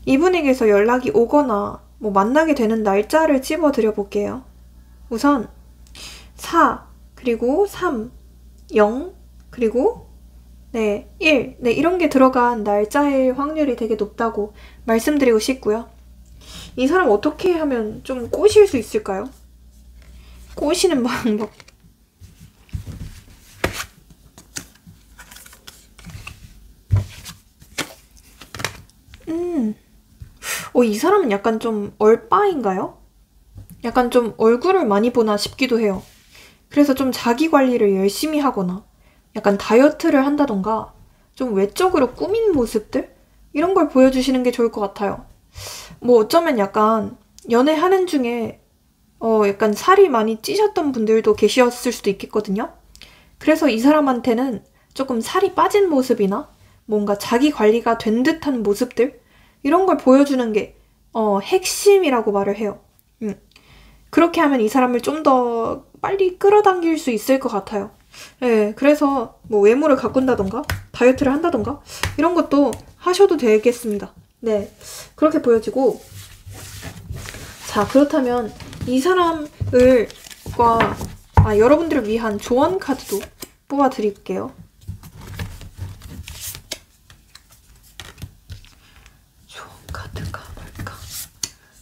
이분에게서 연락이 오거나 뭐 만나게 되는 날짜를 찝어드려 볼게요. 우선 4, 그리고 3, 0, 그리고 1, 이런 게 들어간 날짜일 확률이 되게 높다고 말씀드리고 싶고요. 이 사람 어떻게 하면 좀 꼬실 수 있을까요? 꼬시는 방법. 이 사람은 약간 좀 얼빠인가요? 약간 좀 얼굴을 많이 보나 싶기도 해요. 그래서 좀 자기 관리를 열심히 하거나 약간 다이어트를 한다던가 좀 외적으로 꾸민 모습들? 이런 걸 보여주시는 게 좋을 것 같아요. 뭐 어쩌면 약간 연애하는 중에 약간 살이 많이 찌셨던 분들도 계셨을 수도 있겠거든요. 그래서 이 사람한테는 조금 살이 빠진 모습이나 뭔가 자기 관리가 된 듯한 모습들? 이런 걸 보여주는 게 핵심이라고 말을 해요. 그렇게 하면 이 사람을 좀 더 빨리 끌어당길 수 있을 것 같아요. 네, 그래서 뭐 외모를 가꾼다던가 다이어트를 한다던가 이런 것도 하셔도 되겠습니다. 네, 그렇게 보여지고 자, 그렇다면 이 사람을 여러분들을 위한 조언 카드도 뽑아드릴게요. 조언 카드가 뭘까?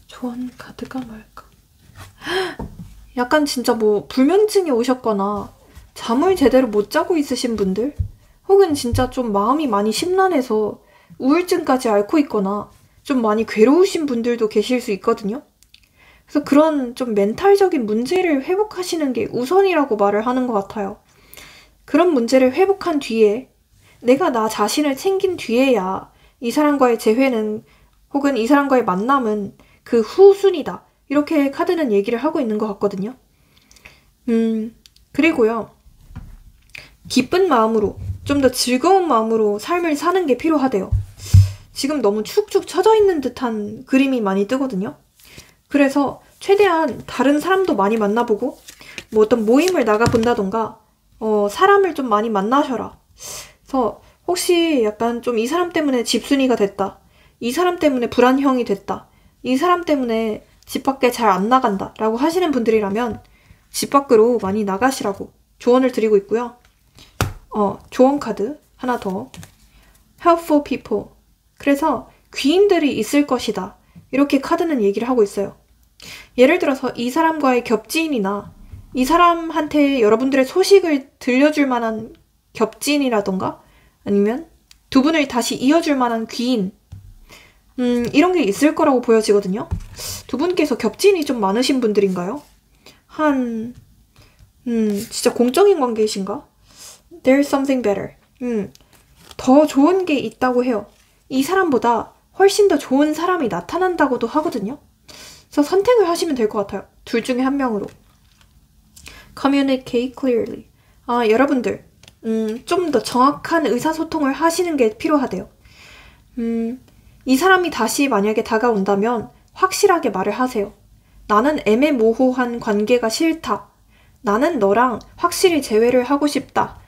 조언 카드가 뭘까? 약간 진짜 뭐 불면증이 오셨거나 잠을 제대로 못 자고 있으신 분들, 혹은 진짜 좀 마음이 많이 심란해서 우울증까지 앓고 있거나 좀 많이 괴로우신 분들도 계실 수 있거든요. 그래서 그런 좀 멘탈적인 문제를 회복하시는 게 우선이라고 말을 하는 것 같아요. 그런 문제를 회복한 뒤에 내가 나 자신을 챙긴 뒤에야 이 사람과의 재회는 혹은 이 사람과의 만남은 그 후순위다. 이렇게 카드는 얘기를 하고 있는 것 같거든요. 그리고요. 기쁜 마음으로, 좀 더 즐거운 마음으로 삶을 사는 게 필요하대요. 지금 너무 축축 처져 있는 듯한 그림이 많이 뜨거든요. 그래서 최대한 다른 사람도 많이 만나보고 뭐 어떤 모임을 나가본다던가 사람을 좀 많이 만나셔라. 그래서 혹시 약간 좀 이 사람 때문에 집순이가 됐다. 이 사람 때문에 불안형이 됐다. 이 사람 때문에 집 밖에 잘 안 나간다 라고 하시는 분들이라면 집 밖으로 많이 나가시라고 조언을 드리고 있고요. 조언 카드 하나 더. Helpful people. 그래서 귀인들이 있을 것이다. 이렇게 카드는 얘기를 하고 있어요. 예를 들어서 이 사람과의 겹지인이나 이 사람한테 여러분들의 소식을 들려줄 만한 겹지인이라던가 아니면 두 분을 다시 이어줄 만한 귀인, 이런 게 있을 거라고 보여지거든요. 두 분께서 겹지인이 좀 많으신 분들인가요? 진짜 공적인 관계이신가? There's something better. 더 좋은 게 있다고 해요. 이 사람보다 훨씬 더 좋은 사람이 나타난다고도 하거든요. 그래서 선택을 하시면 될 것 같아요. 둘 중에 한 명으로. Communicate clearly. 여러분들, 좀 더 정확한 의사소통을 하시는 게 필요하대요. 이 사람이 다시 만약에 다가온다면 확실하게 말을 하세요. 나는 애매모호한 관계가 싫다. 나는 너랑 확실히 재회를 하고 싶다.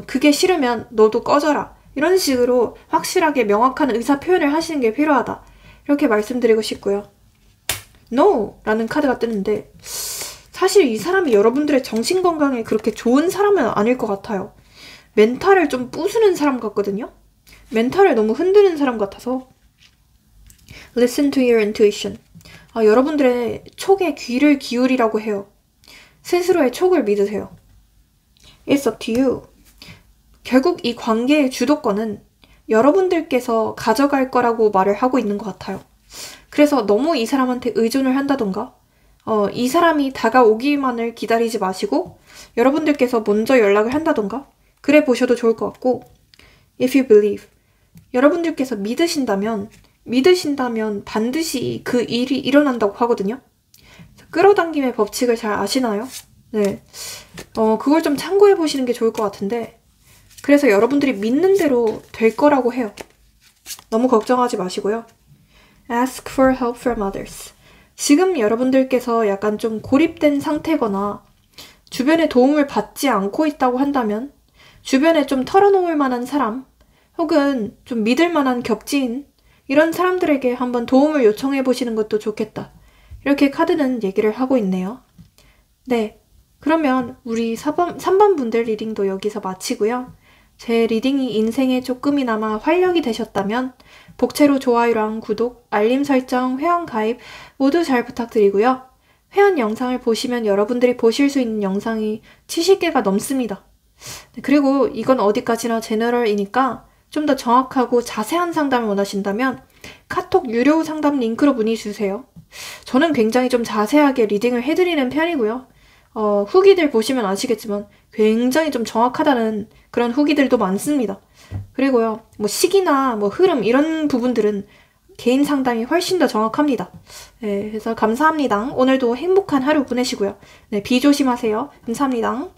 그게 싫으면 너도 꺼져라. 이런 식으로 확실하게 명확한 의사 표현을 하시는 게 필요하다. 이렇게 말씀드리고 싶고요. No! 라는 카드가 뜨는데 사실 이 사람이 여러분들의 정신건강에 그렇게 좋은 사람은 아닐 것 같아요. 멘탈을 좀 부수는 사람 같거든요. 멘탈을 너무 흔드는 사람 같아서 Listen to your intuition. 여러분들의 촉에 귀를 기울이라고 해요. 스스로의 촉을 믿으세요. It's up to you. 결국 이 관계의 주도권은 여러분들께서 가져갈 거라고 말을 하고 있는 것 같아요. 그래서 너무 이 사람한테 의존을 한다던가 이 사람이 다가오기만을 기다리지 마시고 여러분들께서 먼저 연락을 한다던가 그래 보셔도 좋을 것 같고 If you believe. 여러분들께서 믿으신다면 반드시 그 일이 일어난다고 하거든요. 끌어당김의 법칙을 잘 아시나요? 네. 그걸 좀 참고해 보시는 게 좋을 것 같은데 그래서 여러분들이 믿는 대로 될 거라고 해요. 너무 걱정하지 마시고요. Ask for help from others. 지금 여러분들께서 약간 좀 고립된 상태거나 주변의 도움을 받지 않고 있다고 한다면 주변에 좀 털어놓을 만한 사람 혹은 좀 믿을 만한 겹지인 이런 사람들에게 한번 도움을 요청해 보시는 것도 좋겠다. 이렇게 카드는 얘기를 하고 있네요. 네, 그러면 우리 3번 분들 리딩도 여기서 마치고요. 제 리딩이 인생에 조금이나마 활력이 되셨다면 복채로 좋아요랑 구독, 알림 설정, 회원 가입 모두 잘 부탁드리고요. 회원 영상을 보시면 여러분들이 보실 수 있는 영상이 70개가 넘습니다. 네, 그리고 이건 어디까지나 제너럴이니까 좀 더 정확하고 자세한 상담을 원하신다면 카톡 유료 상담 링크로 문의 주세요. 저는 굉장히 좀 자세하게 리딩을 해드리는 편이고요. 후기들 보시면 아시겠지만 굉장히 좀 정확하다는 그런 후기들도 많습니다. 그리고요, 뭐 시기나 뭐 흐름 이런 부분들은 개인 상담이 훨씬 더 정확합니다. 네, 그래서 감사합니다. 오늘도 행복한 하루 보내시고요. 네, 비 조심하세요. 감사합니다.